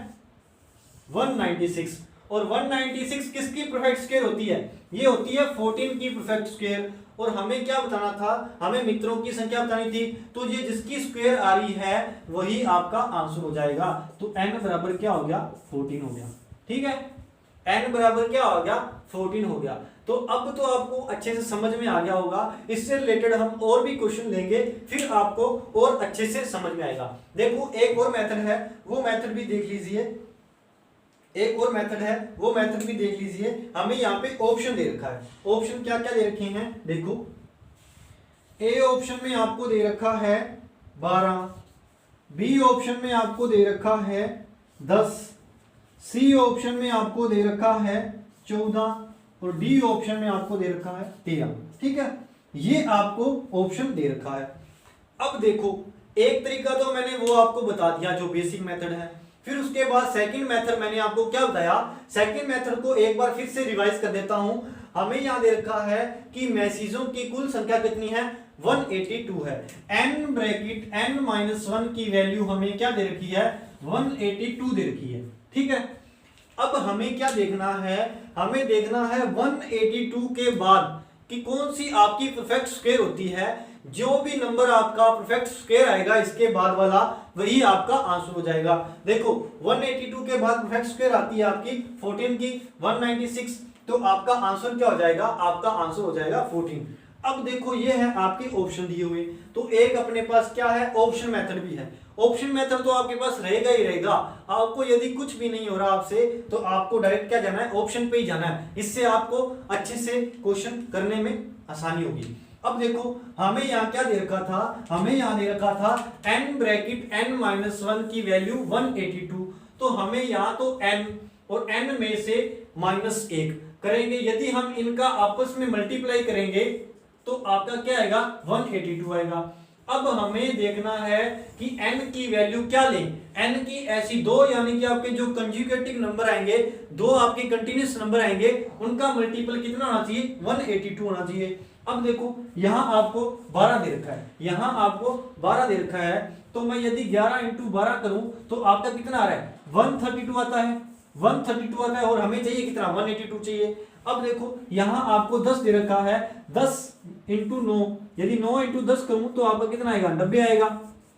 196, और 196 किसकी परफेक्ट स्क्वायर होती है, ये होती है 14 की परफेक्ट स्क्वायर। और हमें क्या बताना था, हमें मित्रों की संख्या बतानी थी, तो ये जिसकी स्क्वायर आ रही है वही आपका आंसर हो जाएगा। तो n बराबर क्या हो गया 14 हो गया। ठीक है, n बराबर क्या हो गया 14 हो गया। तो अब तो आपको अच्छे से समझ में आ गया होगा। इससे रिलेटेड हम और भी क्वेश्चन लेंगे, फिर आपको और अच्छे से समझ में आएगा। देखो एक और मेथड है, वो मेथड भी देख लीजिए, एक और मेथड है वो मेथड भी देख लीजिए। हमें यहाँ पे ऑप्शन दे रखा है, ऑप्शन क्या क्या दे रखे हैं देखो, ए ऑप्शन में आपको दे रखा है 12, बी ऑप्शन में आपको दे रखा है 10, सी ऑप्शन में आपको दे रखा है 14, और डी ऑप्शन में आपको दे रखा है 13। ठीक है, ये आपको ऑप्शन दे रखा है। अब देखो एक तरीका तो मैंने वो आपको बता दिया जो बेसिक मेथड है, फिर उसके बाद सेकंड मेथड मैंने आपको क्या बताया, सेकंड मेथड को एक बार फिर से रिवाइज कर देता हूं। हमें यहां दे रखा है कि मैसेजों की कुल संख्या कितनी है 182 है, n ब्रैकेट n माइनस 1 की वैल्यू हमें क्या दे रखी है 182 दे रखी है। ठीक है, अब हमें क्या देखना है, हमें देखना है 182 के बाद कि कौन सी आपकी परफेक्ट स्क्वायर होती है। जो भी नंबर आपका परफेक्ट स्क्वायर आएगा इसके बाद वाला वही आपका आंसर हो जाएगा। देखो 182 के बाद परफेक्ट स्क्वायर आती है आपकी 14 की 196, तो आपका आंसर क्या हो जाएगा, आपका आंसर हो जाएगा 14। अब देखो ये है आपके ऑप्शन दिए हुए, तो एक अपने पास क्या है ऑप्शन मेथड भी है। ऑप्शन मेथड तो आपके पास रहेगा ही रहेगा, आपको यदि कुछ भी नहीं हो रहा आपसे तो आपको डायरेक्ट क्या जाना है ऑप्शन पे ही जाना है, इससे आपको अच्छे से क्वेश्चन करने में आसानी होगी। अब देखो हमें यहाँ क्या दे रखा था, हमें यहाँ दे रखा था n ब्रैकेट n माइनस 1 की वैल्यू 182, तो हमें यहाँ तो n और n में से -1 करेंगे, यदि हम इनका आपस में मल्टीप्लाई करेंगे तो आपका क्या आएगा 182 आएगा। अब हमें देखना है कि n की वैल्यू क्या लें। n की ऐसी दो, यानी कि आपके जो कंजुगेटिव नंबर आएंगे, दो आपके कंटिन्यूस नंबर आएंगे, उनका मल्टीपल कितना होना चाहिए, 182 होना चाहिए। अब देखो यहाँ आपको 12 दे रखा है, यहाँ आपको 12 दे रखा है, तो मैं यदि 11 इंटू 12 करूं तो आपका कितना आ रहा है, 132 आता है, 132 आता है, और हमें चाहिए कितना, 182 चाहिए। अब देखो यहाँ आपको 10 दे रखा है, 10 इंटू 9, यदि 9 इंटू 10 करूं तो आपका कितना आएगा, 90 आएगा।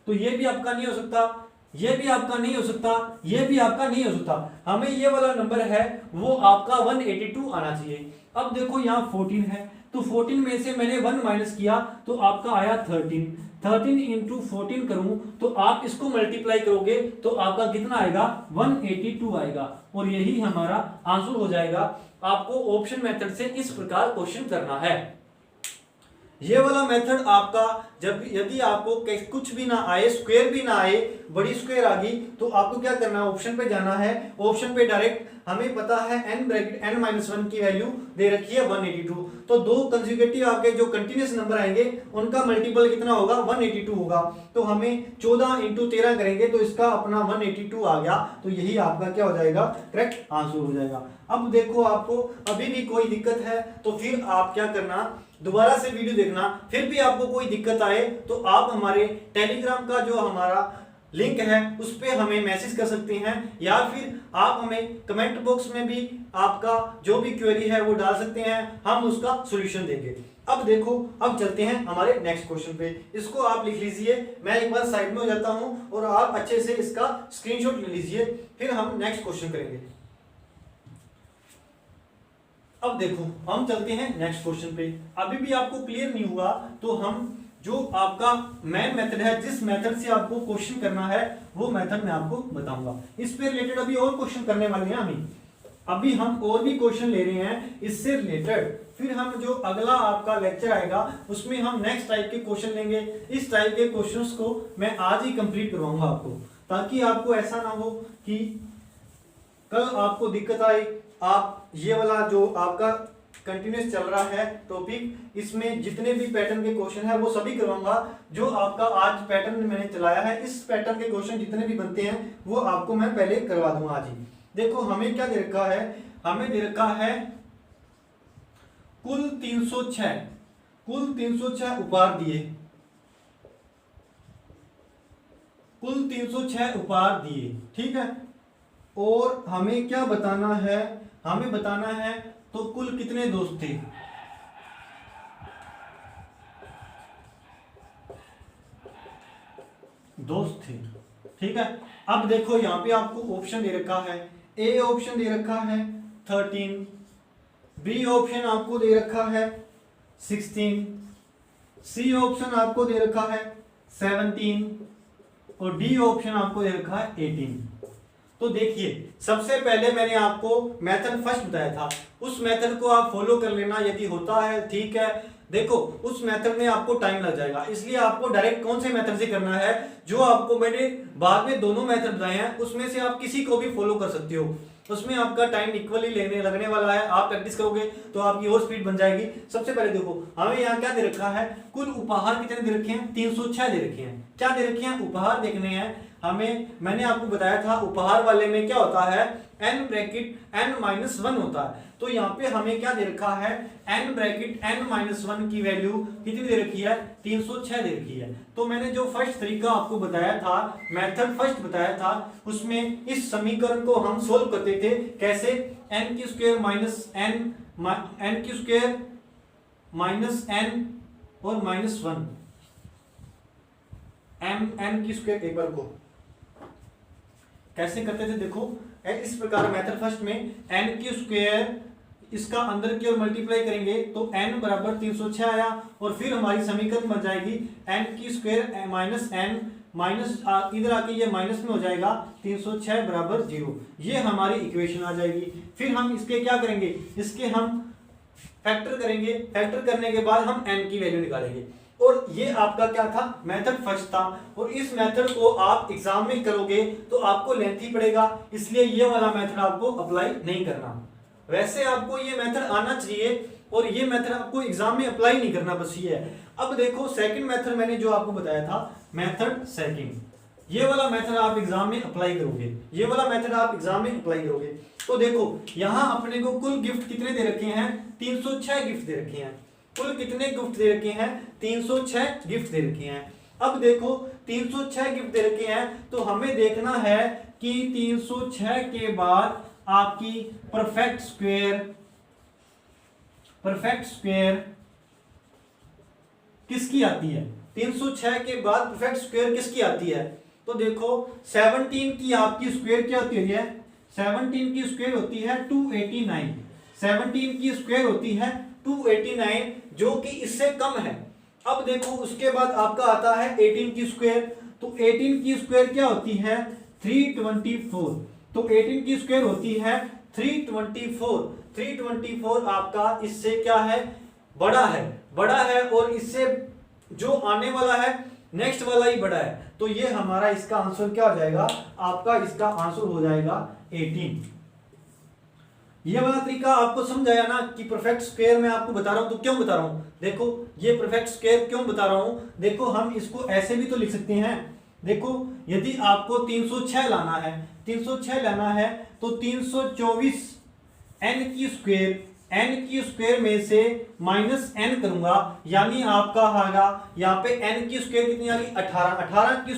तो ये भी आपका नहीं हो सकता, ये भी आपका नहीं हो सकता, ये भी आपका नहीं हो सकता, हमें ये वाला नंबर है वो आपका 182 आना चाहिए। अब देखो यहाँ 14 है, तो 14 में से मैंने 1 माइनस किया तो आपका आया 13, 13 इंटू 14 करूं तो आप इसको मल्टीप्लाई करोगे तो आपका कितना आएगा, 182 आएगा, और यही हमारा आंसर हो जाएगा। आपको ऑप्शन मेथड से इस प्रकार क्वेश्चन करना है। ये वाला मेथड आपका जब यदि आपको कुछ भी ना आए, स्क्वायर भी ना आए, बड़ी स्क्वायर आ गई, तो आपको क्या करना है, ऑप्शन पे जाना है। ऑप्शन पे डायरेक्ट हमें पता है n ब्रैकेट n-1 की वैल्यू दे रखी है 182, तो दो कंसेक्यूटिव आपके जो कंटिन्यूस नंबर आएंगे उनका मल्टीपल कितना होगा, 182 होगा। तो हमें 14 इंटू 13 करेंगे तो इसका अपना 182 आ गया, तो यही आपका क्या हो जाएगा, करेक्ट आंसर हो जाएगा। अब देखो आपको अभी भी कोई दिक्कत है तो फिर आप क्या करना, दोबारा से वीडियो देखना, फिर भी आपको कोई दिक्कत आए तो आप हमारे टेलीग्राम का जो हमारा लिंक है उस पे हमें मैसेज कर सकते हैं, या फिर आप हमें कमेंट बॉक्स में भी आपका जो भी क्वेरी है वो डाल सकते हैं, हम उसका सॉल्यूशन देंगे। अब देखो, अब चलते हैं हमारे नेक्स्ट क्वेश्चन पे। इसको आप लिख लीजिए, मैं एक बार साइड में हो जाता हूं और आप अच्छे से इसका स्क्रीनशॉट ले लीजिए, फिर हम नेक्स्ट क्वेश्चन करेंगे। अब देखो हम चलते हैं नेक्स्ट क्वेश्चन पे। अभी भी आपको क्लियर नहीं हुआ तो हम जो आपका मेन मेथड है, जिस मेथड से आपको क्वेश्चन करना है वो मेथड मैं आपको बताऊंगा। इस पे रिलेटेड अभी और क्वेश्चन करने वाले हैं अभी हम और भी क्वेश्चन ले रहे हैं इससे रिलेटेड। फिर हम जो अगला आपका लेक्चर आएगा उसमें हम नेक्स्ट टाइप के क्वेश्चन लेंगे। इस टाइप के क्वेश्चंस को मैं आज ही कंप्लीट करवाऊंगा आपको, ताकि आपको ऐसा ना हो कि कल आपको दिक्कत आए। आप ये वाला जो आपका कंटिन्यूस चल रहा है टॉपिक, इसमें जितने भी पैटर्न के क्वेश्चन है वो सभी करवाऊंगा। जो आपका आज पैटर्न मैंने चलाया है, इस पैटर्न के क्वेश्चन जितने भी बनते हैं वो आपको मैं पहले करवा दूंगा आज ही। देखो हमें क्या दे रखा है, हमें दे रखा है कुल 306 उपहार दिए, कुल 306 उपहार दिए, ठीक है। और हमें क्या बताना है, हमें बताना है तो कुल कितने दोस्त थे, दोस्त थे, ठीक है। अब देखो यहाँ पे आपको ऑप्शन दे रखा है, ए ऑप्शन दे रखा है 13, बी ऑप्शन आपको दे रखा है 16, सी ऑप्शन आपको दे रखा है 17 और डी ऑप्शन आपको दे रखा है 18। तो देखिए सबसे पहले मैंने आपको मेथड फर्स्ट बताया था, उस मेथड को आप फॉलो कर लेना, यदि होता है ठीक है। देखो उस मेथड में आपको टाइम लग जाएगा, इसलिए आपको डायरेक्ट कौन से मेथड से करना है, जो आपको मैंने बाद में दोनों मेथड बताए हैं उसमें से आप किसी को भी फॉलो कर सकते हो। उसमें आपका टाइम इक्वली लगने वाला है, आप प्रैक्टिस करोगे तो आपकी और स्पीड बन जाएगी। सबसे पहले देखो हमें यहाँ क्या दे रखा है, कुल उपहार कितने दे रखे हैं, 306 दे रखे हैं। क्या दे रखे हैं, उपहार देखने हैं हमें। मैंने आपको बताया था उपहार वाले में क्या होता है, n ब्रैकेट n-1 होता है। तो यहाँ पे हमें क्या दे रखा है, n ब्रैकेट n-1 की वैल्यू कितनी दे रखी है, 306 दे रखी है। तो मैंने जो फर्स्ट तरीका आपको बताया था, मेथड फर्स्ट बताया था, उसमें इस समीकरण को हम सोल्व करते थे कैसे, n की स्क्वायर माइनस n की स्क्वायर माइनस n और -1 n की स्क्वायर, एक बार को कैसे करते थे, देखो इस प्रकार मेथड फर्स्ट में n की स्क्वायर इसका अंदर की ओर मल्टीप्लाई करेंगे तो n बराबर 306 आया, और फिर हमारी समीकरण बन जाएगी n की स्क्वायर माइनस n माइनस इधर आके ये माइनस में हो जाएगा 306 बराबर 0, ये हमारी इक्वेशन आ जाएगी। फिर हम इसके क्या करेंगे, इसके हम फैक्टर करेंगे, फैक्टर करने के बाद हम n की वैल्यू निकालेंगे। और ये आपका क्या था, मेथड फर्स्ट था। और इस मेथड को आप एग्जाम में करोगे तो आपको लेंथी पड़ेगा, इसलिए ये वाला मेथड आपको अप्लाई नहीं करना। वैसे आपको ये मेथड आना चाहिए, और ये मेथड आपको एग्जाम में अप्लाई नहीं करना, बस ये है। अब देखो सेकंड मेथड मैंने जो आपको बताया था, मेथड सेकंड, ये वाला मेथड आप एग्जाम में अप्लाई करोगे, ये वाला मेथड आप एग्जाम में अप्लाई करोगे। तो देखो यहां अपने को कुल गिफ्ट कितने दे रखे हैं, 306 गिफ्ट दे रखे हैं। कुल कितने गिफ्ट दे रखे हैं, 306 गिफ्ट दे रखे हैं। अब देखो 306 गिफ्ट दे रखे हैं, तो हमें देखना है कि 306 के बाद आपकी परफेक्ट स्क्वायर किसकी आती है, 306 के बाद परफेक्ट स्क्वायर किसकी आती है। तो देखो 17 की आपकी स्क्वायर क्या होती है, 17 की स्क्वायर होती है 289, 17 की स्क्वायर होती है 289, जो कि इससे कम है। अब देखो उसके बाद आपका आता है 18 की स्क्वायर, तो 18 की स्क्वायर क्या होती है 324, तो 18 की स्क्वायर होती है 324, 324 आपका इससे क्या है, बड़ा है और इससे जो आने वाला है नेक्स्ट वाला ही बड़ा है। तो ये हमारा इसका आंसर क्या हो जाएगा, आपका इसका आंसर हो जाएगा 18। ये वाला तरीका आपको समझ आया ना कि परफेक्ट स्क्वायर में आपको बता रहा हूं, तो क्यों बता रहा हूं, देखो ये परफेक्ट स्क्वायर क्यों बता रहा हूं। देखो हम इसको ऐसे भी तो लिख सकते हैं, देखो यदि आपको 306 लाना है, 306 लाना है तो 324 n की स्क्वायर में से माइनस n करूंगा, यानी आपका आएगा यहाँ पे n की स्क्वायर कितनी आ गई 18, 18 की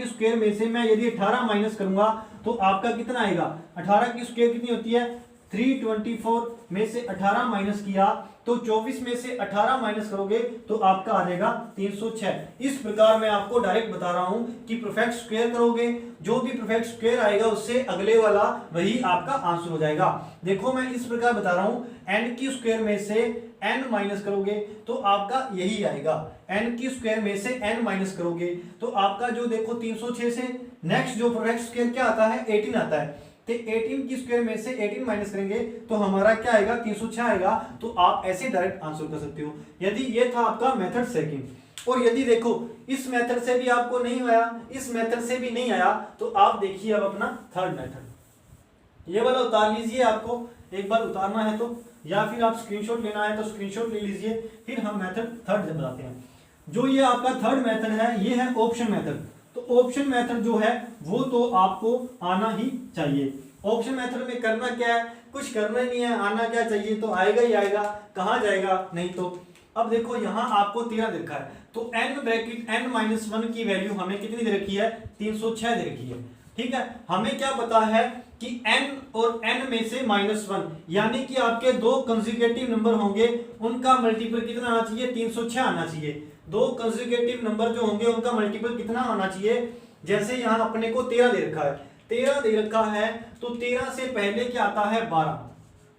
स्क्वायर में से मैं यदि 18 माइनस करूंगा तो आपका कितना आएगा, 18 की स्क्वायर कितनी होती है 324 में से 18 माइनस किया तो 24 में से 18 माइनस करोगे तो आपका आ जाएगा 306। इस प्रकार मैं आपको डायरेक्ट बता रहा हूं कि परफेक्ट स्क्वायर करोगे, जो भी परफेक्ट स्क्वायर आएगा उससे अगले वाला वही आपका आंसर हो जाएगा। देखो मैं इस प्रकार बता रहा हूं, n की स्क्वायर में से n माइनस करोगे तो आपका यही आएगा, n की स्क्वायर में से n माइनस करोगे तो आपका जो देखो 306 से नेक्स्ट जो परफेक्ट स्क्वायर क्या आता है 18 आता है, तो 18 की स्क्वायर में से 18 माइनस करेंगे तो हमारा क्या आएगा 306 आएगा। तो आप ऐसे डायरेक्ट आंसर कर सकते हो। यदि ये था आपका मेथड सेकंड। और यदि देखो इस मेथड से भी आपको नहीं आया, इस मेथड से भी नहीं आया, तो आप देखिए अब अपना थर्ड मेथड, ये वाला उतार लीजिए, आपको एक बार उतारना है तो, या फिर आप स्क्रीनशॉट लेना है तो स्क्रीनशॉट ले लीजिए, फिर हम मेथड थर्ड बताते हैं। जो ये आपका थर्ड मेथड है ये है ऑप्शन मेथड। तो ऑप्शन मेथड जो है वो तो आपको आना ही चाहिए। ऑप्शन मेथड में करना क्या है, कुछ करना ही नहीं है, आना क्या चाहिए, तो आएगा ही आएगा, कहाँ जाएगा नहीं तो। अब देखो यहाँ आपको 13 दे रखा है, तो n ब्रैकेट n-1 की वैल्यू हमें कितनी दे रखी है 306 दे रखी है, ठीक है। हमें क्या पता है कि n और n में से -1, यानी कि आपके दो कंसेक्यूटिव नंबर होंगे उनका मल्टीपल कितना आना चाहिए 306 आना चाहिए। दो कंसेक्यूटिव नंबर जो होंगे उनका मल्टीपल कितना आना चाहिए, जैसे यहाँ अपने को 13 दे रखा है, 13 दे रखा है तो 13 से पहले क्या आता है 12,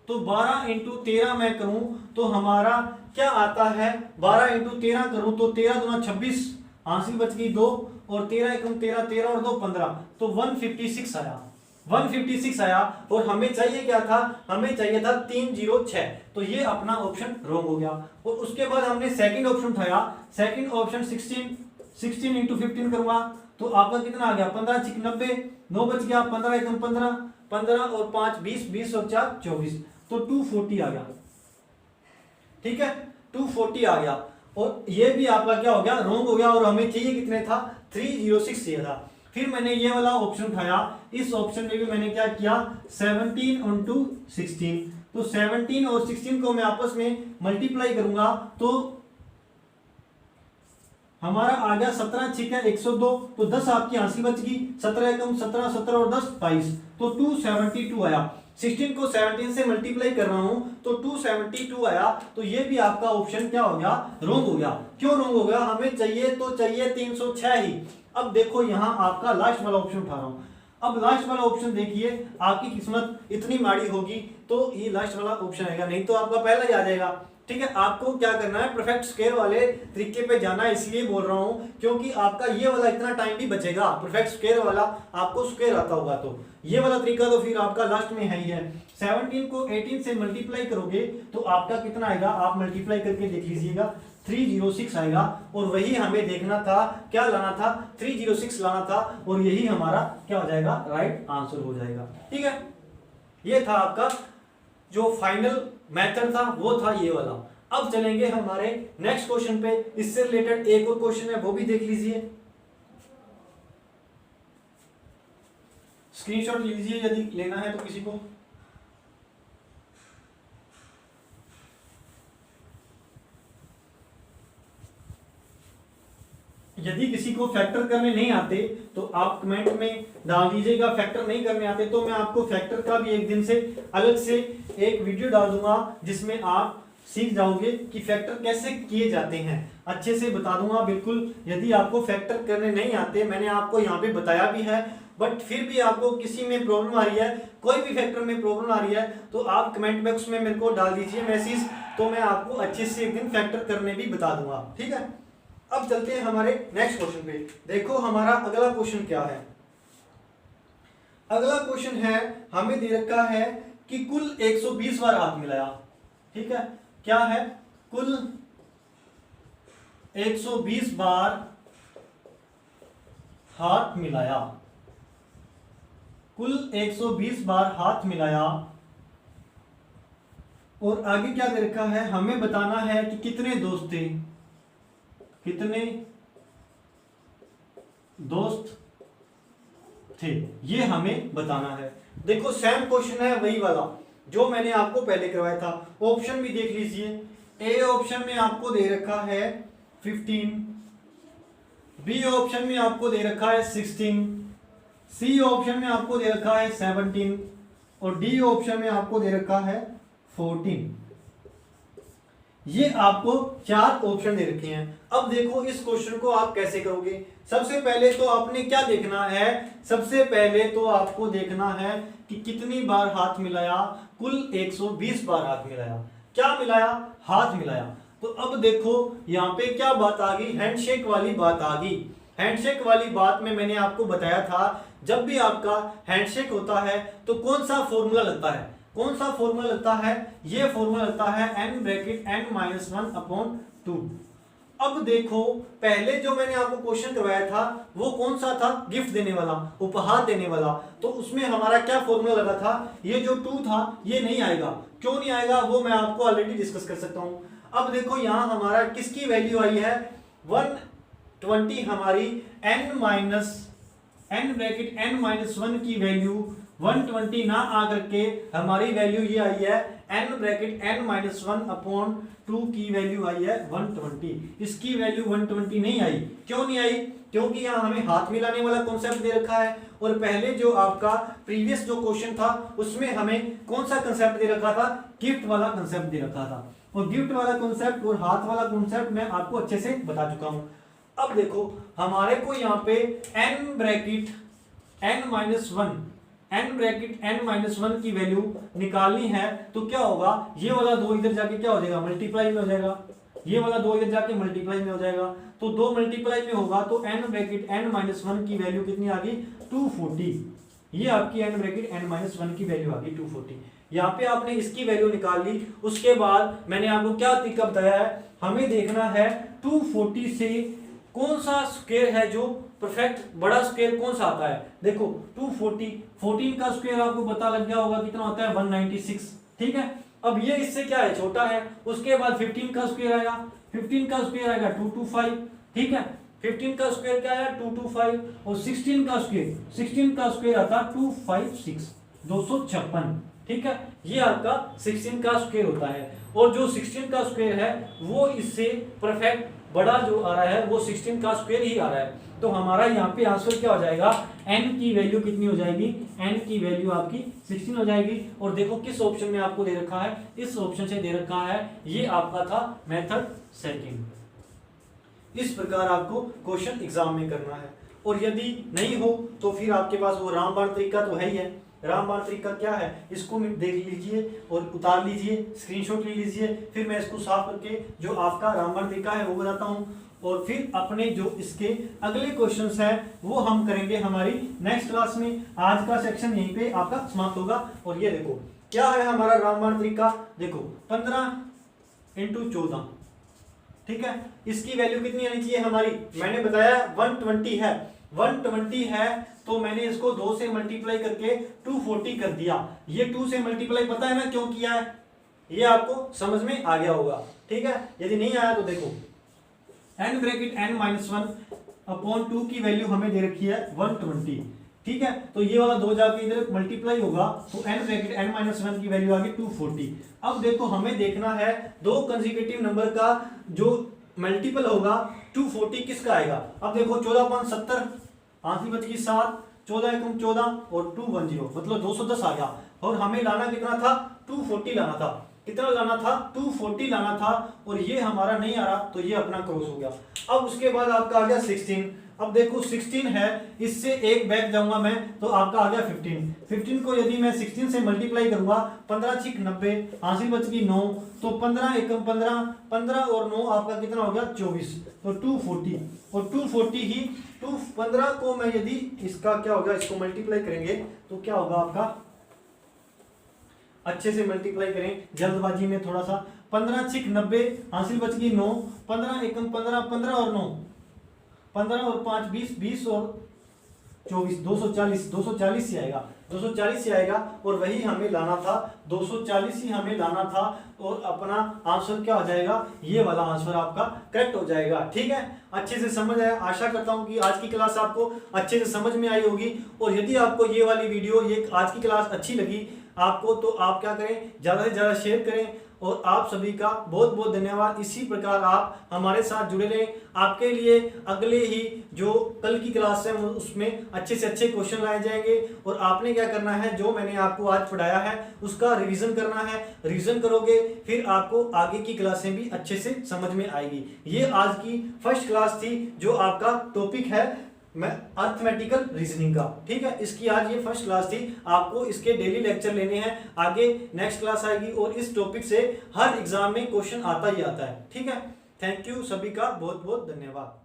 तो 12 इंटू 13 मैं करूं तो हमारा क्या आता है, 12 इंटू 13 करूं तो 13 दूना 26, हासिल बच गई 2 और 13 एकम 13, 13 और 2 15, तो 156 आया, 156 आया। और हमें चाहिए क्या था, हमें चाहिए था 306, तो ये अपना ऑप्शन रॉन्ग हो गया। और उसके बाद हमने सेकंड ऑप्शन उठाया, सेकंड ऑप्शन 16 इंटू 15 करूंगा तो आपका कितना आ गया 15 6 90, 9 बच गया, 15 एकम 15, 15 और 5 20, 20 और 4 24, तो 240 आ गया, ठीक है 240 आ गया। और ये भी आपका क्या हो गया, रॉन्ग हो गया। और हमें चाहिए कितने था 306 चाहिए था। फिर मैंने ये वाला ऑप्शन उठाया, इस ऑप्शन में भी मैंने क्या किया 17 इंटू 16, तो 17 और 16 को मैं आपस में मल्टीप्लाई करूंगा तो हमारा आ गया 17 6 है 102, तो 10 आपकी हासिल बच गई, 17 एकम 17, 17 और 10 22, तो 272 आया। 16 को 17 से मल्टीप्लाई कर रहा हूं तो 272 आया। तो ये भी आपका ऑप्शन क्या हो गया, रॉन्ग हो गया। क्यों रॉन्ग हो गया, हमें चाहिए तो चाहिए 306 ही। अब देखो यहाँ आपका लास्ट वाला ऑप्शन उठा रहा हूं। अब लास्ट वाला ऑप्शन देखिए, आपकी किस्मत इतनी माड़ी होगी तो ये लास्ट वाला ऑप्शन आएगा, नहीं तो आपका पहला ही आ जाएगा, ठीक है। आपको क्या करना है, परफेक्ट स्क्वायर वाले तरीके पे जाना है, इसलिए बोल रहा हूं क्योंकि आपका ये वाला इतना टाइम भी बचेगा। परफेक्ट स्क्वायर वाला आपको स्क्वायर आता होगा तो ये वाला तरीका तो फिर आपका लास्ट में है ही है। 17 को 18 से मल्टीप्लाई करोगे तो आपका कितना आएगा, आप मल्टीप्लाई करके देख लीजिएगा 306 आएगा। और वही हमें देखना था, क्या लाना था 306 लाना था, और यही हमारा क्या हो जाएगा, राइट आंसर हो जाएगा, ठीक है। ये था आपका जो फाइनल मेथड था वो था ये वाला। अब चलेंगे हमारे नेक्स्ट क्वेश्चन पे। इससे रिलेटेड एक और क्वेश्चन है, वो भी देख लीजिए, स्क्रीनशॉट लीजिए यदि लेना है तो किसी को। यदि किसी को फैक्टर करने नहीं आते तो आप कमेंट में डाल दीजिएगा, फैक्टर नहीं करने आते तो मैं आपको फैक्टर का भी एक दिन से अलग से एक वीडियो डाल दूंगा जिसमें आप सीख जाओगे कि फैक्टर कैसे किए जाते हैं, अच्छे से बता दूंगा बिल्कुल। यदि आपको फैक्टर करने नहीं आते, मैंने आपको यहाँ पे बताया भी है, बट फिर भी आपको किसी में प्रॉब्लम आ रही है, कोई भी फैक्टर में प्रॉब्लम आ रही है, तो आप कमेंट बॉक्स में मेरे को डाल दीजिए मैसेज, तो मैं आपको अच्छे से एक दिन फैक्टर करने भी बता दूंगा, ठीक है। अब चलते हैं हमारे नेक्स्ट क्वेश्चन पे। देखो हमारा अगला क्वेश्चन क्या है। अगला क्वेश्चन है, हमें दे रखा है कि कुल 120 बार हाथ मिलाया, ठीक है। क्या है? कुल 120 बार हाथ मिलाया, कुल 120 बार हाथ मिलाया, और आगे क्या दे रखा है, हमें बताना है कि कितने दोस्त थे, कितने दोस्त थे, ये हमें बताना है। देखो सेम क्वेश्चन है, वही वाला जो मैंने आपको पहले करवाया था। ऑप्शन भी देख लीजिए। ए ऑप्शन में आपको दे रखा है 15, बी ऑप्शन में आपको दे रखा है 16, सी ऑप्शन में आपको दे रखा है 17 और डी ऑप्शन में आपको दे रखा है 14। ये आपको 4 ऑप्शन दे रखे हैं। अब देखो इस क्वेश्चन को आप कैसे करोगे। सबसे पहले तो आपने क्या देखना है, सबसे पहले तो आपको देखना है कि कितनी बार हाथ मिलाया। कुल 120 बार हाथ मिलाया। क्या मिलाया? हाथ मिलाया। तो अब देखो यहाँ पे क्या बात आ गई, हैंडशेक वाली बात आ गई। हैंडशेक वाली बात में मैंने आपको बताया था, जब भी आपका हैंडशेक होता है तो कौन सा फॉर्मूला लगता है, कौन सा फॉर्मूला लगता है, ये फॉर्मूला लगता है n ब्रैकेट n-1/2। अब देखो पहले जो मैंने आपको क्वेश्चन करवाया था वो कौन सा था, गिफ्ट देने वाला, उपहार देने वाला। तो उसमें हमारा क्या फॉर्मूला लगा था, ये जो 2 था ये नहीं आएगा। क्यों नहीं आएगा वो मैं आपको ऑलरेडी डिस्कस कर सकता हूं। अब देखो यहां हमारा किसकी वैल्यू आई है, 120 हमारी n ब्रैकेट n-1 की वैल्यू 120 ना आकर के हमारी वैल्यू ये आई है n ब्रैकेट n-1/2 की वैल्यू आई है 120। इसकी वैल्यू 120 नहीं आई। क्यों नहीं आई? क्योंकि यहाँ हमें हाथ मिलाने वाला कॉन्सेप्ट दे रखा है, और पहले जो आपका प्रीवियस जो क्वेश्चन था उसमें हमें कौन सा कंसेप्ट दे रखा था, गिफ्ट वाला कंसेप्ट दे रखा था। और गिफ्ट वाला कॉन्सेप्ट और हाथ वाला कॉन्सेप्ट मैं आपको अच्छे से बता चुका हूं। अब देखो हमारे को यहाँ पे n ब्रैकेट n-1 की वैल्यू निकालनी है, तो क्या होगा, ये वाला 2 इधर जाके क्या हो जाएगा, मल्टीप्लाई में हो जाएगा। ये वाला 2 इधर जाके मल्टीप्लाई में हो जाएगा, तो 2 मल्टीप्लाई में होगा तो n ब्रैकेट n-1 की वैल्यू कितनी आ गई, 240। ये आपकी n ब्रैकेट n-1 की वैल्यू आ गई 240। यहाँ पे आपने इसकी वैल्यू निकाल ली। उसके बाद मैंने आपको क्या तरीका बताया है, हमें देखना है 240 से कौन सा स्क्वायर है जो परफेक्ट बड़ा स्क्वायर कौन सा आता है। देखो 240, 14 का स्क्वायर आपको पता लग गया होगा कितना होता है, 196, ठीक है। अब ये इससे क्या है, छोटा है। उसके बाद 15 का स्क्वायर आएगा, 15 का स्क्वायर आएगा 225, ठीक है। 15 का स्क्वायर क्या है, 225, और 16 का स्क्वायर आता है 256, 256, ठीक है। ये आपका 16 का स्क्वायर होता है, और जो 16 का स्क्वायर है वो इससे परफेक्ट बड़ा जो आ रहा है वो 16 का स्क्वायर ही आ रहा है। तो हमारा यहाँ पे आंसर क्या हो जाएगा, n की वैल्यू कितनी हो जाएगी, n की वैल्यू आपकी 16 हो जाएगी। और देखो किस ऑप्शन में आपको दे रखा है, इस ऑप्शन से दे रखा है, ये आपका था मेथड सेकंड। इस प्रकार आपको क्वेश्चन एग्जाम में करना है। और यदि नहीं हो तो फिर आपके पास वो रामबाण तरीका तो है ही है। रामबाण तरीका क्या है, इसको देख लीजिए और उतार लीजिए, स्क्रीनशॉट ले लीजिए, फिर मैं इसको साफ करके जो आपका रामबाण तरीका है वो बताता हूँ। और फिर अपने जो इसके अगले क्वेश्चंस हैं वो हम करेंगे हमारी नेक्स्ट क्लास में। आज का सेक्शन यहीं पे आपका समाप्त होगा। और ये देखो क्या है हमारा रामबाण तरीका, देखो 15 × 14, ठीक है। इसकी वैल्यू कितनी आनी चाहिए हमारी, मैंने बताया 120 है, 120 है तो मैंने इसको 2 से मल्टीप्लाई करके 240 कर दिया। ये 2 से मल्टीप्लाई पता है ना क्यों किया है, ये आपको समझ में आ गया होगा, ठीक है। यदि नहीं आया तो देखो n ब्रैकेट n माइनस 1/2 की वैल्यू हमें दे रखी है 120, ठीक है। तो ये वाला 2 जाके इधर मल्टीप्लाई होगा तो n ब्रैकेट n माइनस 1 की वैल्यू आ गई 240। अब देखो हमें देखना है दो कंसेक्यूटिव नंबर का जो मल्टीपल होगा 240 किसका आएगा। अब देखो 14/70, आंसर बच गई 7, 14 एकम 14 और 210 मतलब 210 आ गया। और हमें लाना कितना था, 240 लाना था। कितना लाना था, 240 लाना था। और ये हमारा नहीं आ रहा तो ये अपना क्रॉस हो गया। अब उसके बाद आपका आ गया 16। अब देखो 16 है, इससे एक बैक जाऊंगा मैं तो आपका आ गया 15। 15 को यदि मैं 16 से मल्टीप्लाई करूंगा 15 6 90, हासिल बच गई 9, तो 15 एकम 15, 15 और 9 आपका कितना हो गया 24, तो 240। और 240 ही 15 को मैं यदि इसका क्या होगा, इसको मल्टीप्लाई करेंगे तो क्या होगा आपका, अच्छे से मल्टीप्लाई करें जल्दबाजी में थोड़ा सा। 15 6 90, हासिल बच गई 9, 15 एकम 15, 15 और 9 15 और 5 20, 20 और 24 240, 240 ही आएगा, 240 ही आएगा। और वही हमें लाना था, 240 ही हमें लाना था। और अपना आंसर क्या हो जाएगा, ये वाला आंसर आपका करेक्ट हो जाएगा, ठीक है। अच्छे से समझ आया, आशा करता हूं कि आज की क्लास आपको अच्छे से समझ में आई होगी। और यदि आपको ये वाली वीडियो, ये आज की क्लास अच्छी लगी आपको, तो आप क्या करें, ज़्यादा से ज़्यादा शेयर करें। और आप सभी का बहुत बहुत धन्यवाद। इसी प्रकार आप हमारे साथ जुड़े रहें। आपके लिए अगले ही जो कल की क्लास है उसमें अच्छे से अच्छे क्वेश्चन लाए जाएंगे। और आपने क्या करना है, जो मैंने आपको आज पढ़ाया है उसका रिवीजन करना है। रिवीजन करोगे फिर आपको आगे की क्लासें भी अच्छे से समझ में आएगी। ये आज की फर्स्ट क्लास थी जो आपका टॉपिक है मैं अर्थमेटिकल रीजनिंग का, ठीक है। इसकी आज ये फर्स्ट क्लास थी। आपको इसके डेली लेक्चर लेने हैं, आगे नेक्स्ट क्लास आएगी। और इस टॉपिक से हर एग्जाम में क्वेश्चन आता ही आता है, ठीक है। थैंक यू, सभी का बहुत बहुत धन्यवाद।